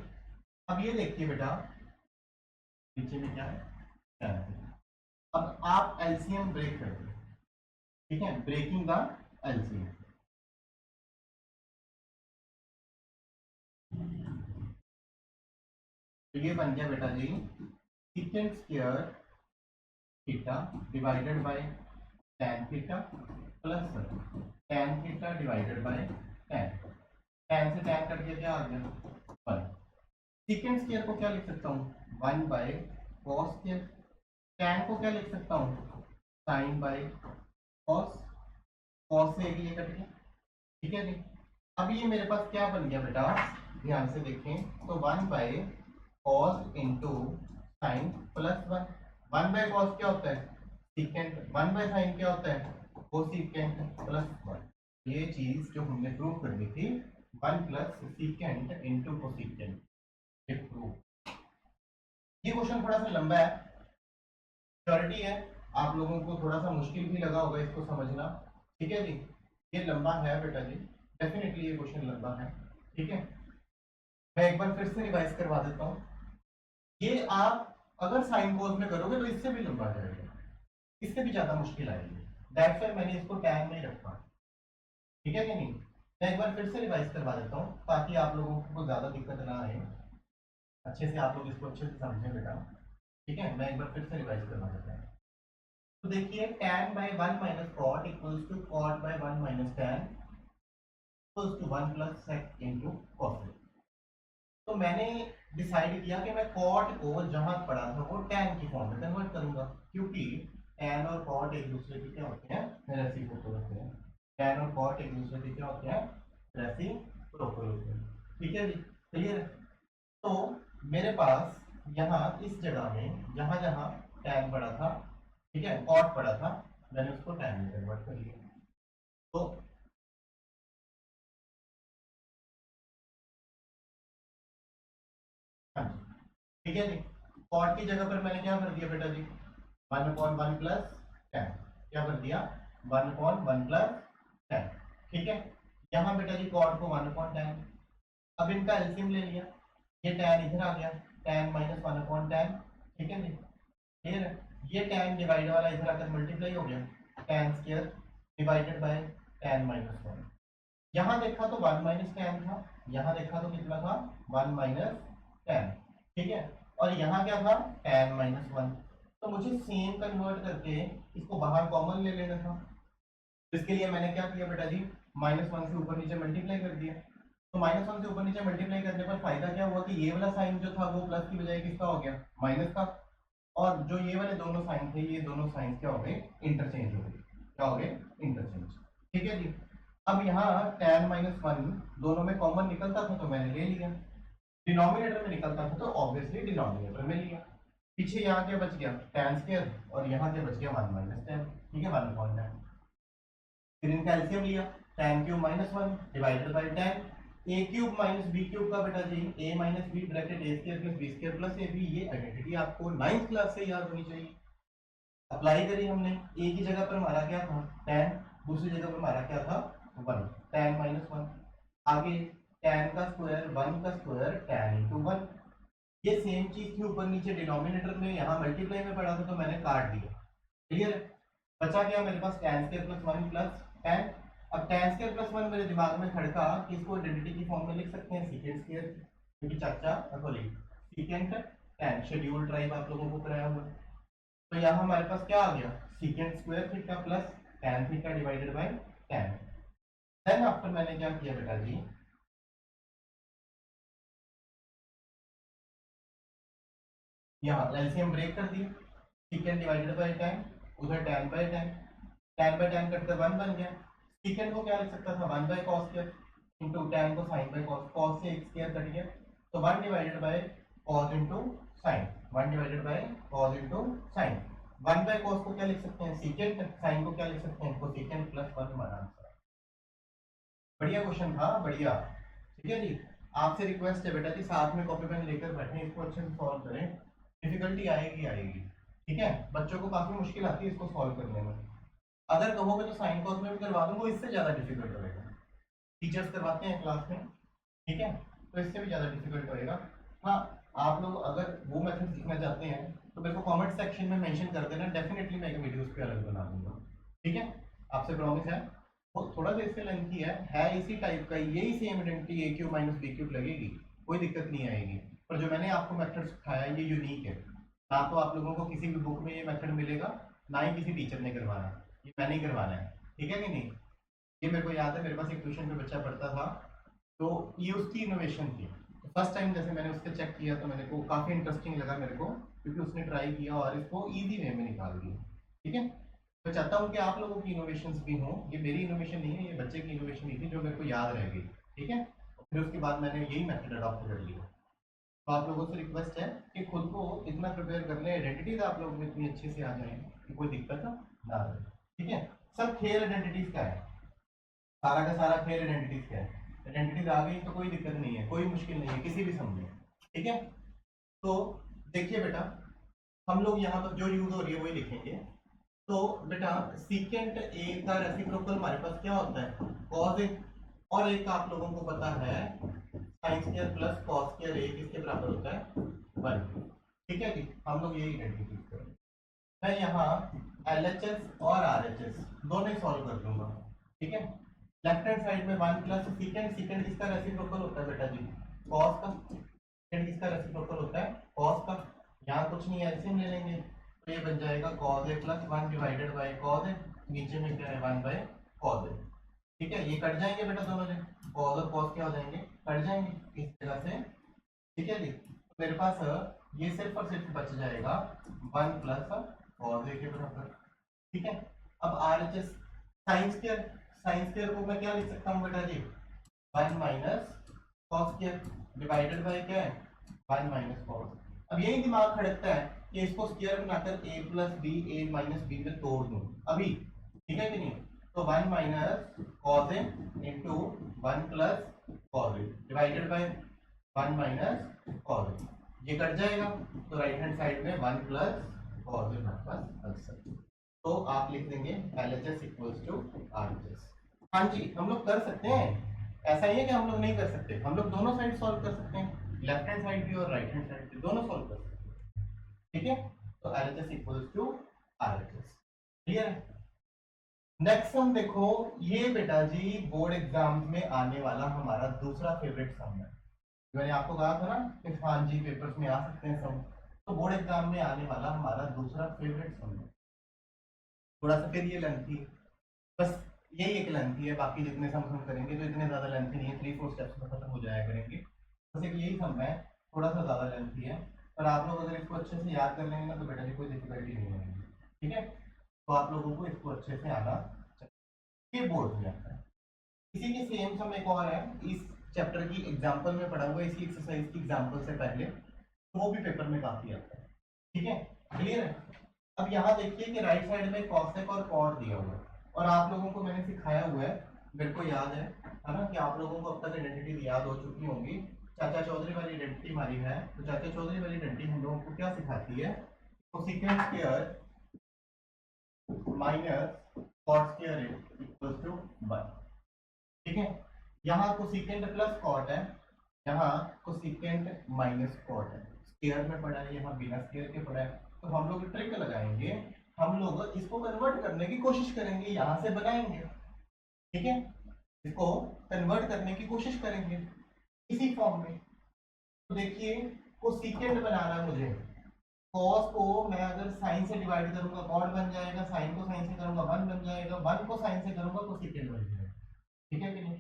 अब ये देखिए बेटा नीचे में क्या है? tan theta. अब आप एलसीएम ब्रेक कर दो। ठीक है, ब्रेकिंग द एलसीएम। तो ये बन गया बेटा जी secant square theta divided by tan theta plus tan theta divided by tan। tan से tan कट गया, क्या आ गया? 1। सीकेंट स्क्वायर को क्या लिख सकता हूँ? 1 बाय कॉस स्क्वायर। tan को क्या लिख सकता हूँ? Sign by cos. कॉस से ये कट गया। ठीक है जी। अब ये मेरे पास क्या बन गया बेटा? ध्यान से देखें तो 1 by cos into sine plus 1। 1 by cos क्या होता है? सीकेंट। 1 बाय साइन क्या होता है? Cosecant plus 1। ये चीज जो हमने प्रूव कर दी थी 1 प्लस सीकेंट इंटू कोसीकेंट, ये प्रूव। ये क्वेश्चन थोड़ा सा लंबा है, श्योरिटी है आप लोगों को थोड़ा सा मुश्किल भी लगा होगा इसको समझना। ठीक है जी, ये लंबा है बेटा जी, डेफिनेटली ये क्वेश्चन लंबा है। ठीक है, मैं एक बार फिर से रिवाइज करवा देता हूँ। ये आप अगर साइन कोस में करोगे तो इससे भी लंबा जाएगा, इससे भी ज्यादा मुश्किल आएगी। दैट्स व्हाई मैंने इसको टैन में ही रखा। ठीक है कि नहीं? मैं एक बार फिर से रिवाइज करवा देता हूँ ताकि आप लोगों को ज्यादा दिक्कत ना आए, अच्छे से आप लोग इसको अच्छे से समझें बेटा। ठीक है, मैं एक बार फिर से रिवाइज करवा देता हूँ। तो देखिए tan by 1 minus cot equals to cot by 1 minus tan equals to 1 plus sec into cos। तो मैंने डिसाइड किया कि मैं कॉट को जहां पढ़ा था वो tan की फॉर्म में कन्वर्ट करूंगा, क्योंकि tan और कॉट एक दूसरे के क्या होते हैं? रेसिप्रोकल होते हैं। tan और कॉट एक दूसरे के क्या होते हैं? रेसिप्रोकल होते हैं। ठीक है जी, क्लियर? तो मेरे पास यहाँ इस जगह में जहां जहां tan पड़ा था, ठीक है, कॉट पड़ा था, मैंने उसको tan में कन्वर्ट कर लिया। तो हाँ जी, ठीक है जी, कॉट की जगह पर मैंने क्या कर दिया बेटा जी? 1/1 प्लस tan। क्या कर दिया? 1/1 प्लस tan। ठीक है, यहाँ बेटा जी कॉट को 1/tan, अब इनका एलसीएम ले लिया, ये tan इधर आ गया, tan माइनस 1/tan। ठीक है जी, क्लियर है? ये tan डिवाइड वाला इधर आकर मल्टीप्लाई हो गया, tan square divided by tan minus 1। यहाँ देखा तो 1 माइनस tan था, यहाँ देखा तो कितना था? 1 माइनस tan। ठीक है, और यहाँ क्या था? tan minus 1। तो मुझे सेम कन्वर्ट करके इसको बाहर कॉमन ले लेना था। इसके लिए मैंने क्या किया बेटा जी? -1 से ऊपर नीचे मल्टीप्लाई कर दिया। तो -1 से ऊपर नीचे मल्टीप्लाई करने पर फायदा क्या हुआ कि ये वाला साइन जो था वो प्लस की बजाय किसका हो गया? माइनस का। और जो ये वाले दोनों साइन थे, ये दोनों साइन क्या हो गए? इंटरचेंज हो गए। क्या हो गए? इंटरचेंज। ठीक है जी। अब यहाँ tan -1 दोनों में कॉमन निकलता था तो मैंने ले लिया, डिनोमिनेटर में निकलता था तो ऑब्वियसली डिनोमिनेटर में लिया। पीछे यहाँ क्या बच गया? tan स्क्वायर, और यहाँ क्या बच गया? 1 माइनस tan। ठीक है, 1/tan। फिर इनका एलसीएम लिया, tan cube -1 divided by tan। a cube minus b cube का बेटा जी a minus B bracket a square plus b square plus ab। ये आइडेंटिटी आपको 9th क्लास से याद होनी चाहिए। अप्लाई करी हमने, a की जगह पर हमारा क्या था? tan, दूसरी जगह पर हमारा क्या था? 1, tan -1। आगे tan का स्क्वायर 1 का स्क्वायर tan इंटू 1। ये सेम चीज थी ऊपर नीचे डिनोमिनेटर में, यहाँ मल्टीप्लाई में पड़ा था तो मैंने काट दिया। क्लियर है? बचा क्या मेरे पास tan square plus 1 plus tan। अब tan स्क्वायर प्लस 1 मेरे दिमाग में खड़का कि इसको आइडेंटिटी की फॉर्म में लिख सकते हैं सीकेंट स्क्वायर, क्योंकि चाचा sorry secant tan schedule tribe आप लोगों को कराया हुआ। तो यहाँ हमारे पास क्या आ गया, secant square theta plus tan theta divided by tan। Then after मैंने क्या किया बेटा जी, यहाँ एलसीएम ब्रेक कर दिया, सीकेंट डिवाइडेड बाय tan, उधर tan by tan, tan by tan कटकर 1 बन गया। सीकेंट को क्या लिख सकता था 1 by cos square into tan को sin बाय cos, cos से एक स्क्वायर कट गया तो 1 divided by cos into sin, 1 divided by cos into sin। 1 by cos को क्या लिख सकते हैं सीकेंट, sin को क्या लिख सकते हैं कोसेकेंट प्लस 1 हमारा आंसर। बढ़िया क्वेश्चन था, बढ़िया। ठीक है जी, आपसे रिक्वेस्ट है बेटा जी साथ में कॉपी पेन लेकर बैठे, इसको अच्छे से सॉल्व करें, डिफिकल्टी आएगी आएगी। ठीक है, बच्चों को काफी मुश्किल आती है इसको सॉल्व करने में। अगर कहोगे तो साइन कॉस में भी करवा दूंगा, इससे ज्यादा डिफिकल्ट होगा। टीचर्स करवाते हैं क्लास में, ठीक है, तो इससे भी ज्यादा डिफिकल्ट होएगा। हाँ, आप लोग अगर वो मेथड सीखना चाहते हैं तो मेरे को कमेंट सेक्शन में मेंशन कर देना, डेफिनेटली मैं एक वीडियो उस पर अलग बना दूंगा। ठीक है, आपसे प्रॉमिस है। वो थोड़ा सा इससे लेंथी है इसी टाइप का, यही सेम आइडेंटिटी ए क्यूब माइनस बी क्यूब लगेगी, कोई दिक्कत नहीं आएगी। पर जो मैंने आपको मेथड सिखाया ये यूनिक है, ना तो आप लोगों को किसी भी बुक में ये मेथड मिलेगा, ना ही किसी टीचर ने करवाना, ये मैंने ही करवाना है। ठीक है कि नहीं? ये मेरे को याद है, मेरे पास एक ट्यूशन पे बच्चा पढ़ता था, तो ये उसकी इनोवेशन थी। तो फर्स्ट टाइम जैसे मैंने उससे चेक किया तो मेरे को काफ़ी इंटरेस्टिंग लगा मेरे को, क्योंकि उसने ट्राई किया और इसको ईजी वे में निकाल दिया। ठीक है, मैं चाहता हूँ कि आप लोगों की इनोवेशंस भी हों, ये मेरी इनोवेशन नहीं है, ये बच्चे की इनोवेशन ही थी जो मेरे को याद रह गई। ठीक है, फिर उसके बाद मैंने यही मेथड अडॉप्ट कर लिया। तो आप लोगों से रिक्वेस्ट है कि खुद को इतना प्रिपेयर कर लें, आइडेंटिटीज आप लोगों को इतनी अच्छे से आ जाए कि कोई दिक्कत ना रहे। ठीक है, सब खेल आइडेंटिटीज का है, सारा का सारा खेल आइडेंटिटीज का है। आइडेंटिटीज आ गई तो कोई दिक्कत नहीं है, कोई मुश्किल नहीं है किसी भी सम में। ठीक है, तो देखिए बेटा, हम लोग यहाँ पर जो यूज हो रही है वही लिखेंगे। तो बेटा सीकेंट ए का रेसिप्रोकल हमारे पास क्या होता है कॉस ए, और एक आप लोगों को पता है sine square plus cos square A किसके बराबर होता है 1। ठीक है जी, हम लोग ये आइडेंटिफाई करेंगे। मैं यहाँ LHS और RHS दोनों ही सॉल्व कर दूंगा। ठीक है, लेफ्ट हैंड साइड में 1 प्लस सीकेंट, सीकेंट किसका रेसिप्रोकल होता है बेटा जी कॉस का, सेकंड किसका रेसिप्रोकल होता है कॉस का। यहाँ कुछ नहीं है, एलसीएम ले लेंगे तो ये बन जाएगा cos a plus 1 divided by cos a, नीचे में क्या है 1 बाय cos a। ठीक है, ये कट जाएंगे बेटा दोनों से, cos और cos क्या हो जाएंगे कट जाएंगे इस तरह से। ठीक है जी, तो मेरे पास ये सिर्फ और सिर्फ बच जाएगा 1 प्लस cos a के बराबर। ठीक है, अब RHS sine square, sign square को मैं क्या लिख सकता हूँ बेटा जी 1 minus cos square divided bye क्या है 1 माइनस कॉस। अब यही दिमाग खड़कता है कि इसको स्क्वायर बनाकर a plus B A minus B में तोड़ दूं अभी। ठीक है कि नहीं? तो 1 minus cos A into 1 plus cos A divided by 1 minus cos A, ये कट जाएगा तो राइट हैंड साइड में 1 प्लस कॉस ए हमारे पास आंसर। तो आप लिख देंगे LHS इक्वल्स टू RHS। हाँ जी, हम लोग कर सकते हैं, ऐसा ही है कि हम लोग नहीं कर सकते, हम लोग दोनों साइड सॉल्व कर सकते हैं, लेफ्ट हैंड साइड भी और राइट हैंड साइड भी दोनों सॉल्व कर सकते हैं। ठीक है, तो LHS equals to RHS। Clear है? नेक्स्ट सम देखो, ये बेटा जी बोर्ड एग्जाम में आने वाला हमारा दूसरा फेवरेट सम है। मैंने आपको कहा था ना कि हाँ जी पेपर्स में आ सकते हैं सम, तो बोर्ड एग्जाम में आने वाला हमारा दूसरा फेवरेट सम है। थोड़ा सा फिर ये लेंथी है, बस यही एक लेंथी है, बाकी जितने सम हम करेंगे तो इतने ज्यादा लेंथी नहीं है, 3-4 स्टेप्स में खत्म हो जाया करेंगे। बस एक यही सम है, थोड़ा सा ज्यादा लेंथी है, पर आप लोग अगर इसको अच्छे से याद कर लेंगे ना तो बेटा जी कोई डिफिकल्टी नहीं होगी। ठीक है, तो आप लोगों को इसको अच्छे से आना चाहिए, ये बोर्ड में आता है। इसी के सेम सम एक और है, इस चैप्टर की एग्जाम्पल में पढ़ा हुआ है, इसी एक्सरसाइज की एग्जाम्पल से पहले, तो वो भी पेपर में काफी आता है। ठीक है, क्लियर है? अब यहाँ देखिए कि राइट साइड में कॉसेक और कॉट दिया हुआ है, और आप लोगों को मैंने सिखाया हुआ है, मेरे को याद है ना, कि आप लोगों को अब तक आइडेंटिटी याद हो चुकी होंगी। चाचा चौधरी वाली आइडेंटिटी हमारी है, तो चाचा चौधरी वाली आइडेंटिटी हम लोगों को क्या सिखाती है, cosecant square minus cot square equals to 1। ठीक है, यहाँ कोसिकेंट प्लस कॉट है, यहाँ कोसिकेंट माइनस कॉट है। स्क्वायर में पड़ा है, यहाँ बिना स्क्वायर के पड़ा है। तो हम लोग ट्रिक लगाएंगे, हम लोग इसको कन्वर्ट करने की कोशिश करेंगे, यहाँ से बनाएंगे, ठीक है, इसको कन्वर्ट करने की कोशिश करेंगे इसी फॉर्म में। तो देखिए कोसिकेंट बनाना मुझे, कॉस को मैं अगर साइन से डिवाइड करूंगा कॉट बन जाएगा, साइन को साइन से करूंगा 1 बन जाएगा, 1 को साइन से करूंगा कोसिकेंट बन जाएगा, ठीक है कि नहीं।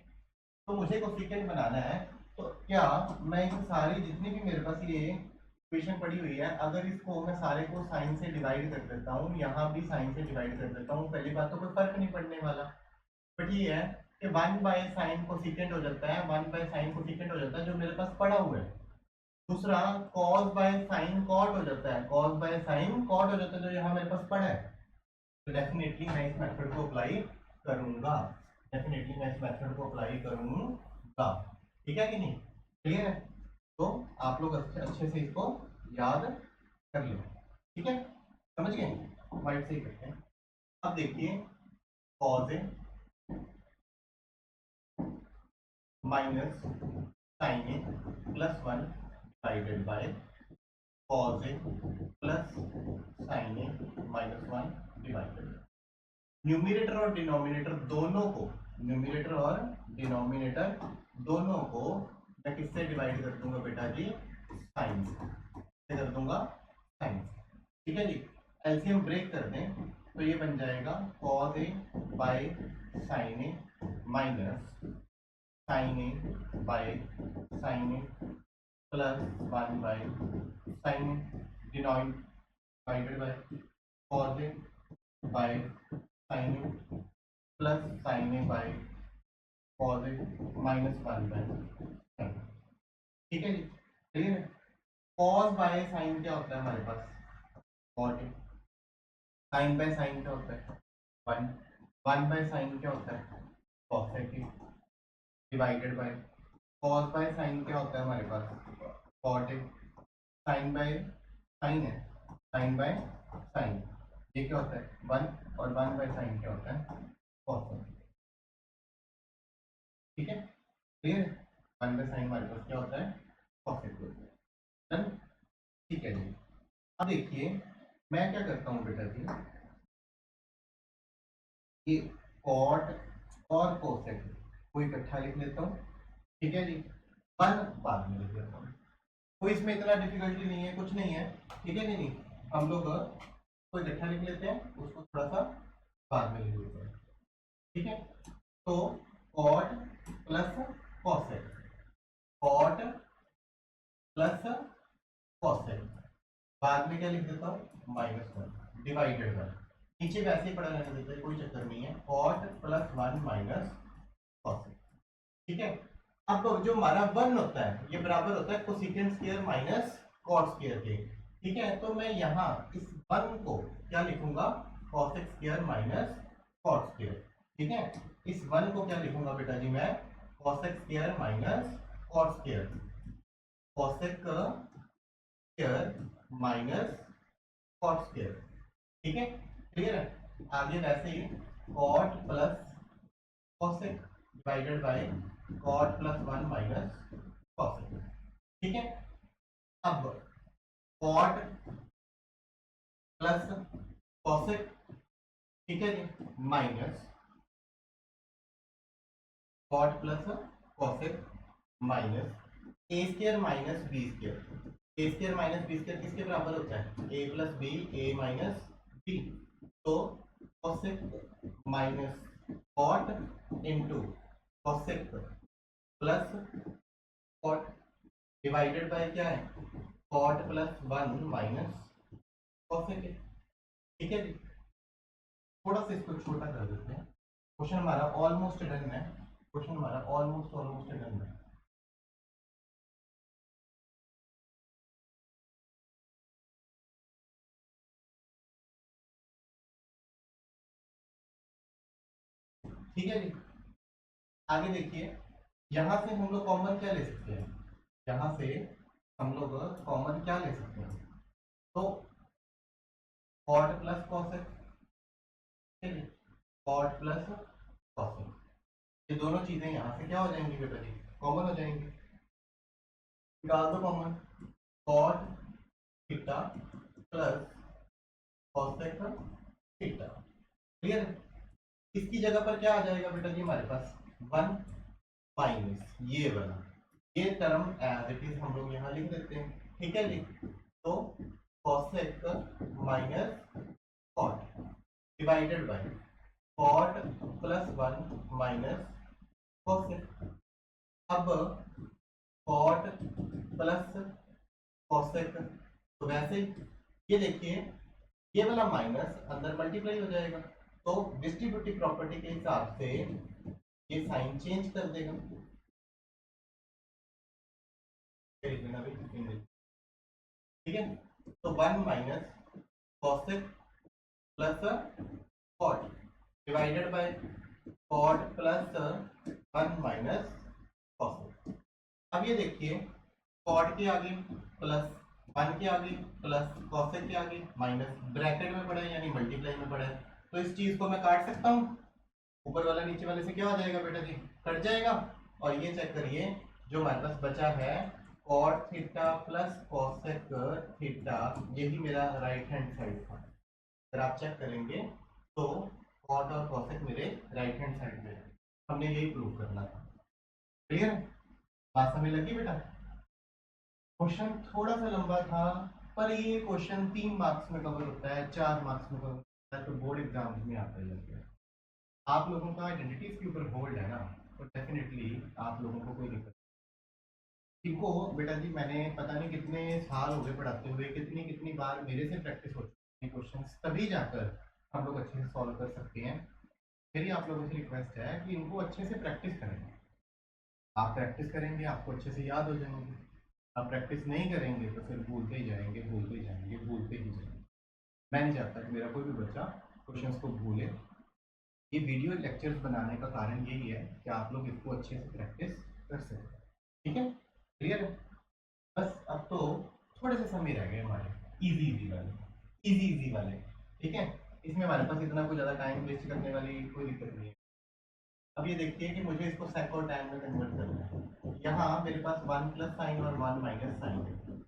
तो मुझे कोसिकेंट बनाना है, तो क्या मैं इस सारी जितनी भी मेरे पास ये इक्वेशन पड़ी हुई है, अगर इसको मैं सारे को साइन से डिवाइड कर देता हूँ, यहाँ भी साइन से डिवाइड कर देता हूँ, पहली बात तो कोई फर्क नहीं पड़ने वाला, बट ये है कि 1 बाय साइन कोसिकेंट हो जाता है, 1 बाय साइन कोसिकेंट हो जाता है जो मेरे पास पड़ा हुआ है। दूसरा cos बाय साइन कॉट हो जाता है, cos बाय साइन कॉट हो जाता है जो यहाँ मेरे पास पड़ा है। तो डेफिनेटली मैं इस मेथड को अप्लाई करूंगा, डेफिनेटली मैं इस मेथड को अप्लाई करूंगा, ठीक है कि नहीं, क्लियर है। तो आप लोग अच्छे से इसको याद कर लो, ठीक है, समझ गए, वाइट से ही करते हैं। अब देखिए cos A minus sine A plus 1 divided by cos A plus sine A minus 1 divided. Numerator और डिनोमिनेटर दोनों को, न्यूमिनेटर और डिनोमिनेटर दोनों को मैं किससे डिवाइड कर दूंगा बेटा जी, साइन से कर दूंगा, साइन, ठीक है जी। एलसीएम ब्रेक कर दें तो ये बन जाएगा cos A by sine A minus sine A by sine A plus 1 by sine A divided by cos A by sine A plus sine A by cos A minus 1 by sine, ठीक है जी, क्लियर है। cos बाय साइन क्या होता है हमारे पास, cot A, sine by sine क्या होता है 1, 1 बाय साइन क्या होता है cosec A, divided by cos by sine क्या होता है हमारे पास cot A, sine by sine है, साइन बाय साइन ये क्या होता है 1, और 1 बाय साइन क्या होता है cos, ठीक है, क्लियर है। 1 बाय साइन हमारे पास क्या होता है cosec होता है, डन, ठीक है जी। अब देखिए मैं क्या करता हूँ बेटा जी, कि cot और cosec को इकट्ठा लिख लेता हूँ, ठीक है जी, 1 बाद में लिख लेता हूँ, कोई इसमें इतना डिफिकल्टी नहीं है, कुछ नहीं है, ठीक है कि नहीं। हम लोग को इकट्ठा लिख लेते हैं, उसको थोड़ा सा बाद में लिख लेते हैं, ठीक है। तो cot plus cosec, cot plus cosec, बाद में क्या लिख देता हूँ -1 डिवाइडेड बाय, नीचे वैसे ही पड़ा रहने देते हैं, कोई चक्कर नहीं है, cot प्लस 1 माइनस cosec, ठीक है। अब तो जो हमारा 1 होता है ये बराबर होता है cosecant square minus cot square के, ठीक है। तो मैं यहाँ इस 1 को क्या लिखूंगा cosec square minus cot square, ठीक है। इस 1 को क्या लिखूंगा बेटा जी मैं cosec square minus cot square, cosec square minus cot square, ठीक है, क्लियर है। आगे वैसे ही cot plus cosec divided by cot plus 1 minus cosec, ठीक है। अब cot प्लस cosec, ठीक है जी, minus cot plus cosec minus A square minus B square, A square minus B square किसके बराबर होता है A plus B, A minus B, तो cosec minus cot into cosec plus cot divided by क्या है cot प्लस 1 माइनस cosec है, ठीक है जी। थोड़ा सा इसको छोटा कर देते हैं, क्वेश्चन हमारा ऑलमोस्ट डन है, क्वेश्चन हमारा ऑलमोस्ट डन है। ठीक है जी, आगे देखिए, यहां से हम लोग कॉमन क्या ले सकते हैं, यहां से हम लोग कॉमन क्या ले सकते हैं, तो cot प्लस cosec, ठीक है, cot प्लस cosec, ये दोनों चीजें यहाँ से क्या हो जाएंगी बेटा जी, कॉमन हो जाएंगी। निकाल दो common, cot theta plus cosec theta. Clear है? इसकी जगह पर क्या आ जाएगा बेटा जी हमारे पास, 1 माइनस ये वाला, ये टर्म एज इट इज हम लोग यहाँ लिख देते हैं। ठीक है जी, तो cosec minus cot divided by cot plus 1 minus cosec. अब कॉट प्लस कॉसेक, तो वैसे ही ये देखिए ये वाला माइनस अंदर मल्टीप्लाई हो जाएगा, तो डिस्ट्रीब्यूटिव प्रॉपर्टी के हिसाब से ये साइन चेंज कर देगा। ठीक है, तो 1 minus cosec plus cot divided by cot plus 1 minus cosec. अब ये देखिए कॉट के आगे प्लस 1 के आगे प्लस कॉसेक के आगे माइनस, ब्रैकेट में पड़ा है यानी मल्टीप्लाई में पड़ा है, तो इस चीज को मैं काट सकता हूँ। ऊपर वाला नीचे वाले से क्या हो जाएगा बेटा जी, कट जाएगा। और ये चेक करिए जो हमारे पास बचा है cot theta plus cosec theta, यही मेरा राइट हैंड साइड था। अगर आप चेक करेंगे तो कॉट और कॉसेक मेरे राइट हैंड साइड पे है, हमने यही प्रूव करना था। क्लियर, बात समझ लगी बेटा? क्वेश्चन थोड़ा सा लंबा था, पर ये क्वेश्चन 3 मार्क्स में कवर होता है, 4 मार्क्स में कवर होता है, तो बोर्ड एग्जाम में आता है। आप लोगों का आइडेंटिटीज के ऊपर होल्ड है ना, तो डेफिनेटली आप लोगों को कोई दिक्कत। इनको बेटा जी मैंने पता नहीं कितने साल हो गए पढ़ाते हुए, कितनी कितनी बार मेरे से प्रैक्टिस हो चुकी है क्वेश्चंस, तभी जाकर हम लोग अच्छे से सॉल्व कर सकते हैं। मेरी आप लोगों से रिक्वेस्ट है कि इनको अच्छे से प्रैक्टिस करें। आप प्रैक्टिस करेंगे आपको अच्छे से याद हो जाएंगे, आप प्रैक्टिस नहीं करेंगे तो फिर भूलते ही जाएंगे, भूलते ही जाएंगे, भूलते ही जाएंगे। मैं नहीं चाहता कि मेरा कोई भी बच्चा क्वेश्चंस को भूले। ये वीडियो लेक्चर्स बनाने का कारण यही है कि आप लोग इसको अच्छे से प्रैक्टिस कर सकें। ठीक है, क्लियर है? बस अब तो थोड़े से समय रह गए हमारे इजी वाले, इजी वाले। ठीक है, इसमें हमारे पास इतना कोई ज़्यादा टाइम वेस्ट करने वाली कोई दिक्कत नहीं है। अब ये देखिए कि मुझे इसको सेक और टैन में कन्वर्ट करना है। यहाँ मेरे पास 1 प्लस साइन और 1 माइनस साइन है।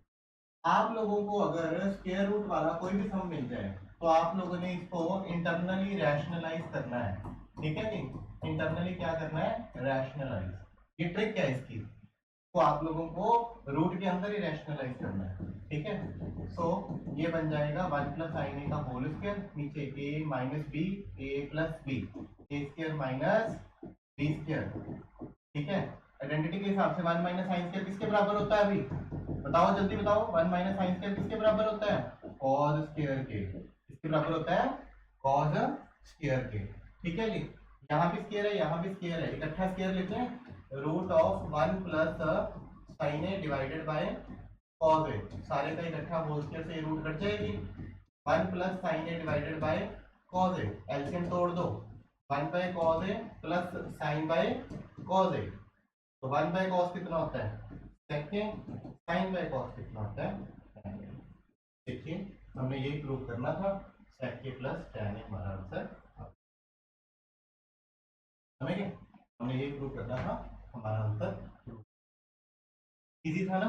आप लोगों को अगर स्क्वायर रूट वाला कोई भी सम मिल जाए तो आप लोगों ने इसको इंटरनली रैशनलाइज करना है। ठीक है नहीं, इंटरनली क्या करना है, रैशनलाइज। ये ट्रिक क्या है इसकी, तो आप लोगों को रूट के अंदर ही रैशनलाइज करना है। ठीक है, सो ये बन जाएगा 1 प्लस साइन ए का होल स्क्वायर, नीचे a minus B, A plus B, A square minus B square. ठीक है, आइडेंटिटी के हिसाब से 1 माइनस साइन स्क्वायर किसके बराबर होता है, अभी बताओ जल्दी बताओ। 1 माइनस साइन स्क्वायर किसके बराबर होता है, कॉस स्क्वायर के। किसके बराबर होता है, कॉस स्क्वायर के। ठीक है जी, यहाँ भी स्क्वायर है यहाँ भी स्क्वायर है, इकट्ठा स्क्वायर लेते हैं। Root of 1 plus sine A divided by cos A, सारे का इकट्ठा होल स्क्वायर से रूट कट जाएगी। 1 plus sine A divided by cos A, LCM तोड़ दो, 1 by cos A plus sine by cos A, तो 1 बाय कॉस कितना होता है, सेकंड, साइन बाय कॉस कितना होता है। देखिए हमने यही प्रूव करना था, सेक के प्लस टैन ए हमारा आंसर। समझ गए, हमने यही प्रूव करना था, हमारा आंसर इजी था ना।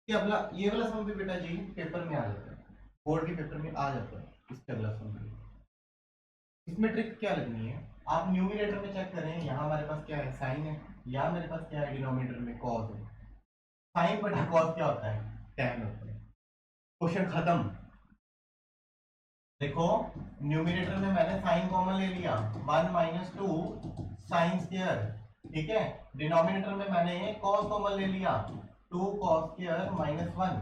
ये वाला सम भी बेटा जी पेपर में आ जाता है, बोर्ड के पेपर में आ जाता है। इसके अगला सम भी, इसमें ट्रिक क्या लगनी है, आप न्यूमरेटर में चेक करें, यहाँ हमारे पास क्या है, साइन है, यहाँ मेरे पास क्या है, डिनोमिनेटर में कॉस है। साइन बटा कॉस क्या होता है, टैन होता है। क्वेश्चन खत्म। देखो न्यूमरेटर में मैंने साइन कॉमन ले लिया, 1 माइनस 2 साइन स्क्वायर। ठीक है, डिनोमिनेटर में मैंने कॉस कॉमन ले लिया, 2 कॉस स्क्वायर माइनस 1।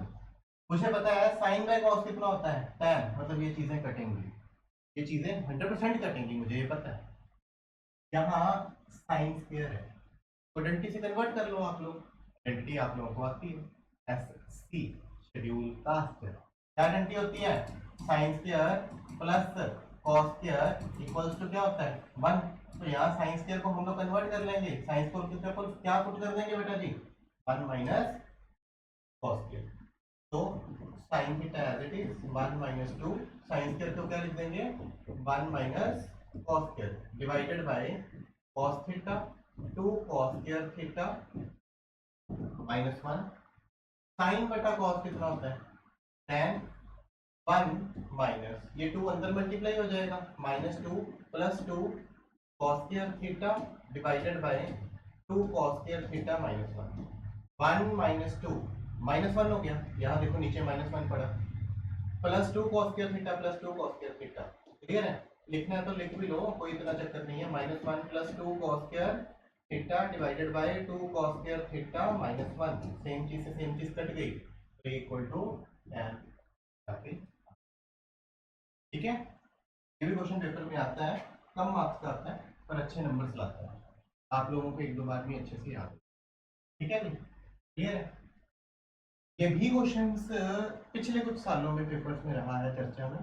मुझे पता है साइन बाय कॉस कितना होता है, टैन, मतलब ये चीजें कटेंगी, ये चीजें 100% कटेंगी, मुझे ये पता है। यहाँ साइन स्क्वायर है तो आइडेंटिटी से कन्वर्ट कर लो आप लोग, आइडेंटिटी आप लोगों को आती है, एस सी शेड्यूल कास्ट। क्या आइडेंटिटी होती है, sine square plus cos square equals to क्या होता है, 1। तो यहाँ साइन स्क्वायर को हम लोग कन्वर्ट कर लेंगे, साइन स्क्वायर को क्या पुट कर देंगे बेटा जी, 1 माइनस कॉस स्क्वायर। तो sine theta as it is 1 minus 2, sine square को क्या लिख देंगे, 1 minus cos square divided by cos theta 2 cos square theta -1 sine बटा कॉस कितना होता है tan 1 माइनस ये 2 अंदर मल्टीप्लाई हो जाएगा -2 + 2 cos square theta divided bye 2 cos square theta -1 1 - 2 -1 हो गया, यहाँ देखो नीचे -1 पड़ा, +2 cos square theta +2 cos square theta. Clear है? लिखना है तो लिख भी लो, कोई इतना चक्कर नहीं है। -1 + 2 cos square theta divided bye 2 cos square theta -1 same चीज से सेम चीज कट गई तो इक्वल टू tan। ठीक है, ये भी क्वेश्चन पेपर में आता है, कम मार्क्स का आता है पर अच्छे नंबर्स लाता है, आप लोगों को एक दो बार भी अच्छे से याद है। ठीक है भाई, क्लियर है? ये भी क्वेश्चंस पिछले कुछ सालों में पेपर्स में रहा है चर्चा में,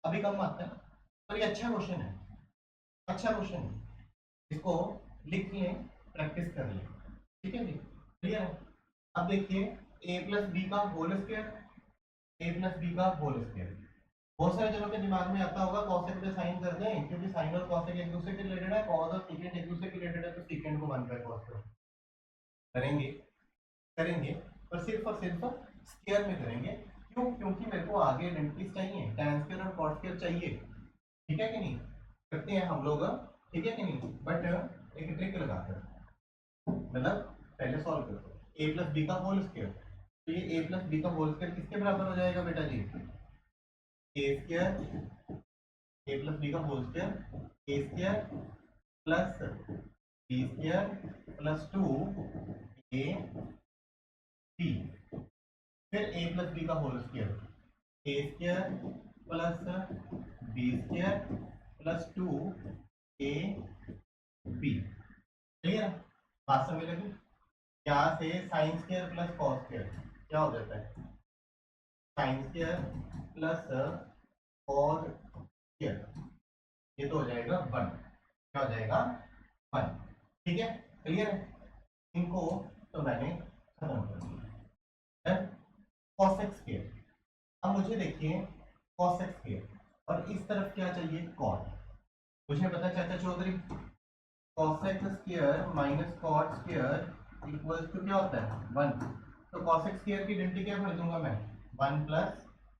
अभी कम आता है पर ये अच्छा क्वेश्चन है, अच्छा क्वेश्चन है, इसको लिख लें, प्रैक्टिस कर लें। ठीक है जी, क्लियर है? अब देखिए a + b का होल स्क्वायर, a + b का होल स्क्वायर। बहुत सारे जनों के दिमाग में आता होगा कॉसेक पे साइन कर दें, क्योंकि साइन और कॉसेक एक दूसरे के रिलेटेड है, कॉस और सीकेंट एक दूसरे के रिलेटेड है, तो सीकेंट को 1 बाय कॉस करेंगे करेंगे पर सिर्फ और सिर्फ स्क्वायर में करेंगे। क्यों? क्योंकि मेरे को आगे आइडेंटिटीज चाहिए, tan स्क्वायर और cos स्क्वायर चाहिए। ठीक है कि नहीं? करते हैं हम लोग, ठीक है कि नहीं? बट एक ट्रिक लगाकर, मतलब पहले सॉल्व करो a + b का होल स्क्वायर, तो ये a + b का होल स्क्वायर किसके बराबर हो जाएगा बेटा जी? a स्क्वायर a + b का whole square a square plus b square plus 2 a b, फिर a + b का whole square a square plus b square plus 2 a b। Clear? बात समझ लगी? क्या से sine square plus cos square क्या हो जाता है? Sine square plus cos square, ये तो हो जाएगा 1। क्या हो जाएगा? 1। ठीक है, क्लियर है? इनको तो मैंने खत्म कर दिया। कॉसेक स्क्वायर, अब मुझे देखिए कॉसेक स्क्वायर और इस तरफ क्या चाहिए? कॉट। मुझे पता है Chacha Chaudhary cosec square minus cot square equals to क्या होता है? 1। तो कॉसेक स्क्वायर की आइडेंटिटी क्या भर दूंगा मैं? 1 +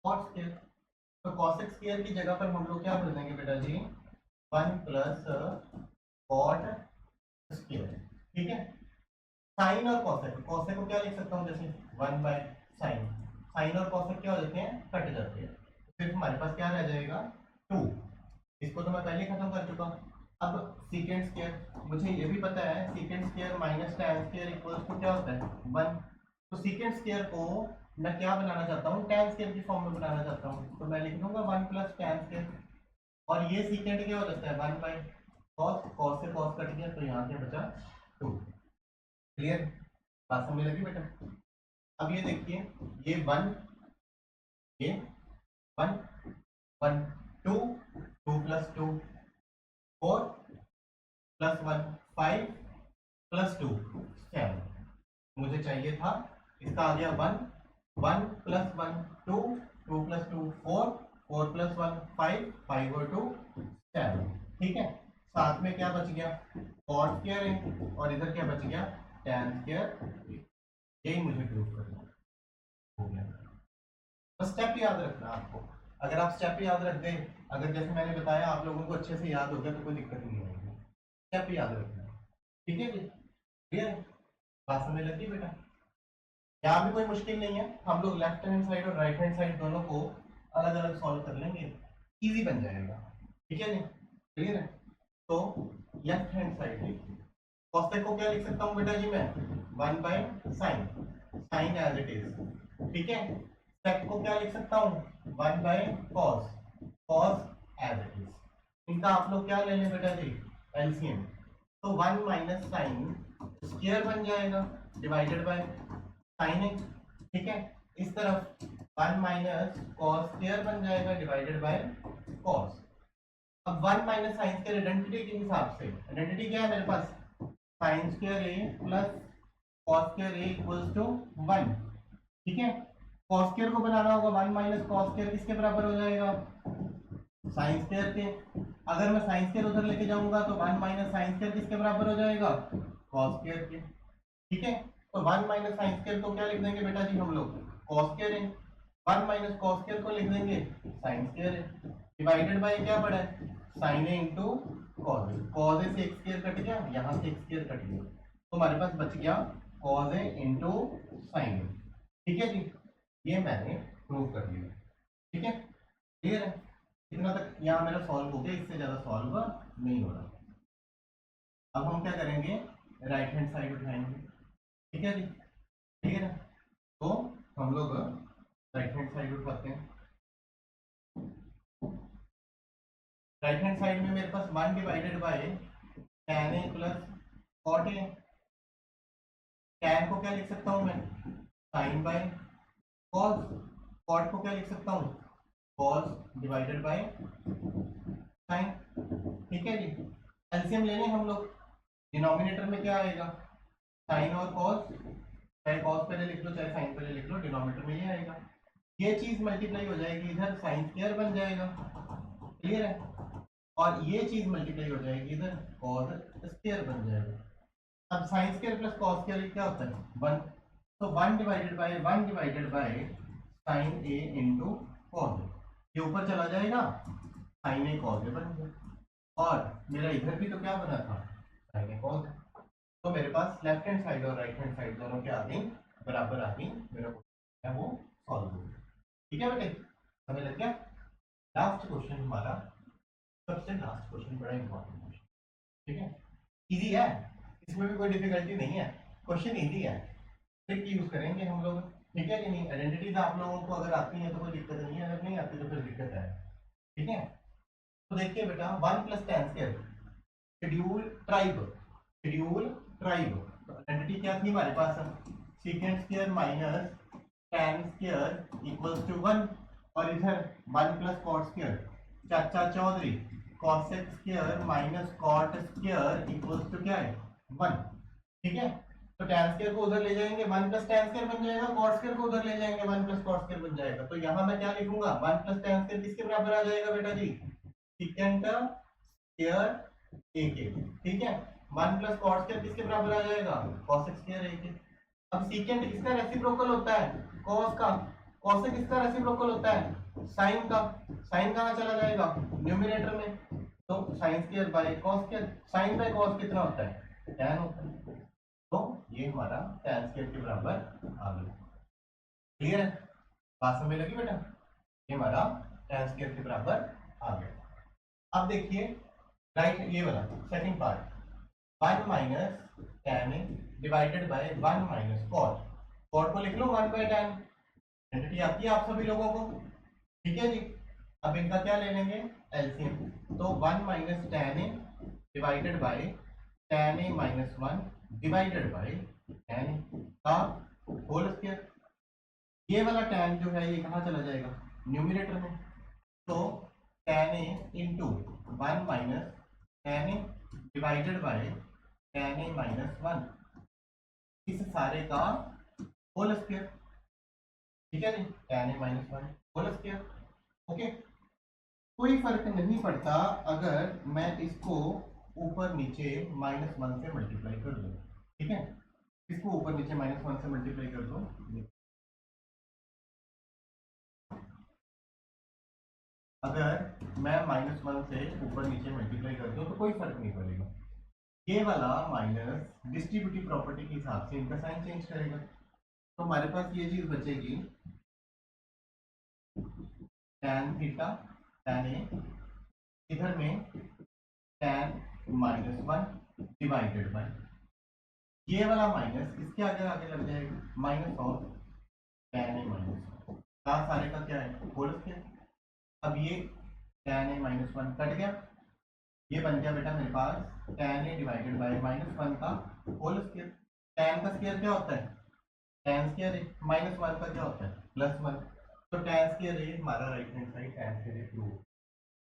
कॉट स्क्वायर। तो कॉसेक स्क्वायर की जगह पर हम लोग क्या भर देंगे बेटा जी? 1 + कॉट स्क्वायर। ठीक है, साइन और कॉसेक, कॉसेक को क्या लिख सकता हूँ जैसे 1 बाय साइन, साइन और कॉसेक क्या हो जाते हैं? कट जाते हैं, सिर्फ हमारे पास क्या रह जाएगा? 2। इसको तो मैं पहले खत्म कर चुका हूँ। अब सीकेंट स्क्वायर, मुझे ये भी पता है secant square minus tan square equals to क्या होता है? 1। तो सीकेंट स्क्वायर को मैं क्या बनाना चाहता हूँ? tan स्क्वायर की फॉर्म में बनाना चाहता हूँ, तो मैं लिख दूंगा 1 + tan स्क्वायर, और ये सीकेंट क्या हो जाता है? 1 बाय cos, cos से cos कट गया तो यहाँ क्या बचा? 2। क्लियर? बात समझ लगी बेटा? अब ये देखिए ये 1 ये 1 1 2 2 + 2 4 + 1 5 + 2 7। मुझे चाहिए था इसका आ गया 1 1 + 1 2 2 + 2 4 4 + 1 5 5 और 2 7। ठीक है, साथ में क्या बच गया? cot स्क्वायर है, और इधर क्या बच गया? tan square. यही मुझे प्रूव करना हो गया। तो स्टेप याद रखना आपको, अगर आप स्टेप याद रख दें, अगर जैसे मैंने बताया आप लोगों को अच्छे से याद हो गया तो कोई दिक्कत नहीं आएगी। स्टेप याद रखना, ठीक है जी? क्लियर है? बात समझ लगी बेटा? यहाँ भी कोई मुश्किल नहीं है, हम लोग लेफ्ट हैंड साइड और राइट हैंड साइड दोनों को अलग अलग सॉल्व कर लेंगे, इजी बन जाएगा। ठीक है जी? क्लियर है? तो लेफ्ट हैंड साइड देखिए, कॉसेक को क्या लिख सकता हूँ बेटा जी मैं? 1 by sine, sine as it is. ठीक है, सेक को क्या लिख सकता हूँ? 1 by cos, cos as it is. इनका आप लोग क्या ले लें बेटा जी? एलसीएम। तो 1 माइनस साइन स्क्वायर बन जाएगा डिवाइडेड बाय साइन एक्स। ठीक है, इस तरफ 1 माइनस कॉस स्क्वायर बन जाएगा डिवाइडेड बाय कॉस। अब 1 माइनस साइन स्क्वायर आइडेंटिटी के हिसाब से, आइडेंटिटी क्या है मेरे पास? Sine square A plus cos square A equals to 1। ठीक है, कॉस स्क्वायर को बनाना होगा, 1 माइनस कॉस स्क्वायर किसके बराबर हो जाएगा? साइन स्क्वायर के। अगर मैं साइन स्क्वायर उधर लेके जाऊंगा तो 1 माइनस साइन स्क्वायर किसके बराबर हो जाएगा, कॉस स्क्वायर के। ठीक है, तो 1 माइनस साइन स्क्वायर को क्या लिख देंगे बेटा जी हम लोग, कॉस स्क्वायर है। 1 माइनस कॉस स्क्वायर को लिख देंगे साइन स्क्वायर है, डिवाइडेड बाय क्या पड़ा है, sign A into cos A. Cos A से एक्स स्क्वायर कट गया, यहाँ से एक्स स्क्वायर कट गया, तो हमारे पास बच गया कॉस ए इंटू साइन ए। ठीक है जी, ये मैंने प्रूव कर दिया। ठीक है, क्लियर है, इतना तक यहाँ मेरा सॉल्व हो गया, इससे ज्यादा सॉल्व नहीं हो रहा। अब हम क्या करेंगे, राइट हैंड साइड उठाएंगे। ठीक है जी, क्लियर है, तो हम लोग राइट हैंड साइड उठाते हैं। राइट हैंड साइड में मेरे पास 1 divided by tan a plus cot a। tan को क्या लिख सकता हूं मैं, sin बाय cos। cot को क्या लिख सकता हूं, cos डिवाइडेड बाय sin। ठीक है जी, एलसीएम लेने हम लोग, डिनोमिनेटर में क्या आएगा, sin और cos, चाहे cos पहले लिख लो चाहे sin पहले लिख लो, डिनोमिनेटर में ये आएगा। ये चीज मल्टीप्लाई हो जाएगी, इधर sin स्क्वायर बन जाएगा। क्लियर है, और ये चीज मल्टीप्लाई हो जाएगी, इधर cos स्क्वायर बन जाएगा। अब sin square plus cos square क्या होता है, 1, तो 1 divided bye sin a into cos a, ये ऊपर चला जाएगा, sin a cos a बन गया। और मेरा इधर भी तो क्या बना था, sin a cos a। तो मेरे पास लेफ्ट हैंड साइड और राइट हैंड साइड दोनों क्या आ गई, बराबर आ गई, मेरा क्वेश्चन है वो सॉल्व हो गया। ठीक है बेटे, हमें लग गया। लास्ट क्वेश्चन हमारा, सबसे लास्ट क्वेश्चन बड़ा इंपॉर्टेंट क्वेश्चन। ठीक है, इजी है, इसमें भी कोई डिफिकल्टी नहीं है, क्वेश्चन इजी है, ट्रिक यूज करेंगे हम लोग। ठीक है कि नहीं, आइडेंटिटीज आप लोगों को अगर आती है तो कोई दिक्कत नहीं है, अगर नहीं आती तो फिर दिक्कत है। ठीक है, तो देखिए बेटा 1 plus tan square, schedule tribe, schedule tribe, तो आइडेंटिटी क्या थी हमारे पास, secant square minus tan square equals to 1, और इधर 1 plus cot square, Chacha Chaudhary cosec square minus cot square equals to क्या है, 1। ठीक है, तो tan स्क्वायर को उधर ले जाएंगे 1 प्लस tan स्क्वायर बन जाएगा, cot स्क्वायर को उधर ले जाएंगे 1 प्लस cot स्क्वायर बन जाएगा। तो यहाँ मैं क्या लिखूंगा, 1 प्लस tan स्क्वायर किसके बराबर आ जाएगा बेटा जी, सीकेंट स्क्वायर a के। ठीक है, 1 प्लस cot स्क्वायर किसके बराबर आ जाएगा, cosec स्क्वायर a के। अब सीकेंट किसका रेसिप्रोकल होता है, cos का, cosec किसका रेसिप्रोकल होता है, sin का। sin कहाँ चला जाएगा, न्यूमरेटर में, तो sin square by cos square, sin by cos कितना होता है, tan होता है। तो ये हमारा tan स्क्वायर के बराबर आ गया। क्लियर है, बात समझ लगी बेटा, ये हमारा tan स्क्वायर के बराबर आ गया। अब देखिए राइट, ये वाला second part, 1 minus tan divided by 1 minus cot। cot को लिख लो 1 बाय tan, आइडेंटिटी आती है आप सभी लोगों को। ठीक है जी, अब इनका क्या ले लेंगे, एलसीएम, तो 1 minus tan divided by tan a minus 1 divided by tan का होल स्क्वायर। ये वाला tan जो है ये कहाँ चला जाएगा, न्यूमरेटर में, तो tan a into 1 minus tan a divided by tan a minus 1, इस सारे का होल स्क्वायर। ठीक है जी, tan a minus 1 whole square. Okay, कोई फर्क नहीं पड़ता अगर मैं इसको ऊपर नीचे -1 से मल्टीप्लाई कर दूं। ठीक है, इसको ऊपर नीचे -1 से मल्टीप्लाई कर दो, अगर मैं -1 से ऊपर नीचे मल्टीप्लाई कर दूं तो कोई फर्क नहीं पड़ेगा। ये वाला माइनस डिस्ट्रीब्यूटिव प्रॉपर्टी के हिसाब से इनका साइन चेंज करेगा, तो हमारे पास ये चीज बचेगी tan थीटा tan a, इधर में tan -1 डिवाइडेड बाय ये वाला माइनस इसके आगे आगे लग जाएगा, minus of tan a minus 1 का सारे का क्या है, होल स्क्वायर। अब ये tan a माइनस 1 कट गया, ये बन गया बेटा मेरे पास tan a डिवाइडेड बाय -1 का होल स्क्वायर। tan का स्क्वायर क्या होता है, tan स्क्वायर a, -1 का क्या होता है, +1, तो tan स्क्वायर a हमारा right hand side tan square a prove.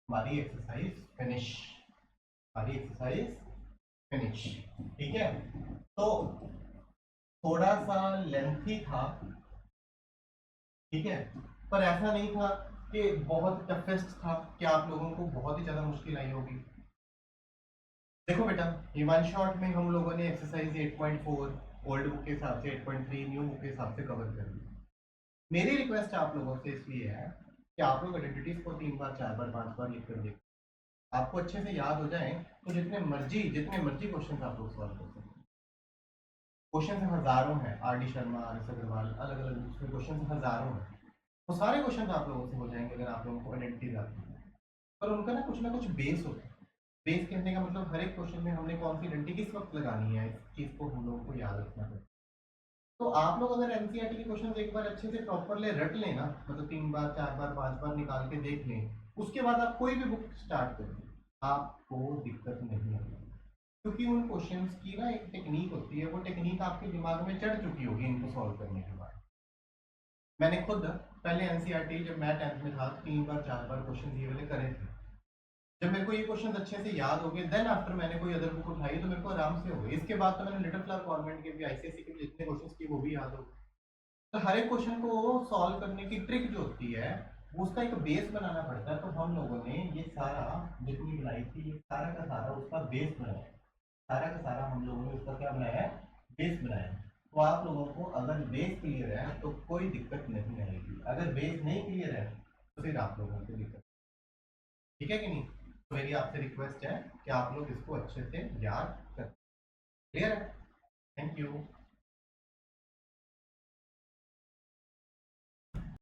हमारी एक्सरसाइज फिनिश, हमारी एक्सरसाइज फिनिश। ठीक है, तो थोड़ा सा लेंथी था, ठीक है, पर ऐसा नहीं था कि बहुत टफेस्ट था, कि आप लोगों को बहुत ही ज़्यादा मुश्किल आई होगी? देखो बेटा, ये वन शॉट में हम लोगों ने एक्सरसाइज 8.4 ओल्ड बुक के हिसाब से 8.3 न्यू बुक के हिसाब से कवर कर ली। मेरी रिक्वेस्ट आप लोगों से इसलिए है कि आप लोग आइडेंटिटीज को 3 बार 4 बार 5 बार लिख कर देखो, आपको अच्छे से याद हो जाए तो जितने मर्जी क्वेश्चन आप लोग सॉल्व कर सकते हैं। क्वेश्चन हजारों हैं, R D Sharma, R S Agarwal, अलग अलग बुक्स में क्वेश्चन हजारों हैं। वो सारे क्वेश्चन आप लोगों से हो जाएंगे अगर आप लोगों को आइडेंटिटीज आती है, पर उनका ना कुछ बेस होता है। बेस कहने का मतलब हर एक क्वेश्चन में हमने कौन सी आइडेंटिटी किस वक्त लगानी है, इस चीज को हम लोगों को याद रखना है। तो आप लोग अगर एनसीईआरटी के क्वेश्चन एक बार अच्छे से प्रॉपरली रट लें ना, मतलब 3 बार 4 बार 5 बार निकाल के देख लें, उसके बाद आप कोई भी बुक स्टार्ट करें, आपको दिक्कत नहीं आएगी, क्योंकि उन क्वेश्चंस की ना एक टेक्निक होती है, वो टेक्निक आपके दिमाग में चढ़ चुकी होगी इनको सॉल्व करने के बाद। मैंने खुद पहले एनसीईआरटी जब मैं 10th में था 3 बार 4 बार क्वेश्चन ये वाले करे थे। जब मेरे को ये क्वेश्चन अच्छे से याद हो गए, देन आफ्टर मैंने कोई अदर बुक उठाई तो मेरे को आराम से हो गए। इसके बाद तो मैंने लिटिल फ्लावर गवर्नमेंट के भी, आईसीएसई के भी जितने क्वेश्चंस किए वो भी याद हो गए। तो हर एक क्वेश्चन को सॉल्व करने की ट्रिक जो होती है, उसका एक बेस बनाना पड़ता है। तो हम लोगों ने ये सारा जितनी बनाई थी, ये सारा का सारा उसका बेस बनाया, सारा का सारा हम लोगों ने उसका क्या बनाया है, बेस बनाया। तो आप लोगों को अगर बेस क्लियर है तो कोई दिक्कत नहीं आएगी, अगर बेस नहीं क्लियर है तो फिर आप लोगों को दिक्कत, ठीक है कि नहीं? तो मेरी आपसे रिक्वेस्ट है कि आप लोग इसको अच्छे से याद करें। क्लियर है? Thank you.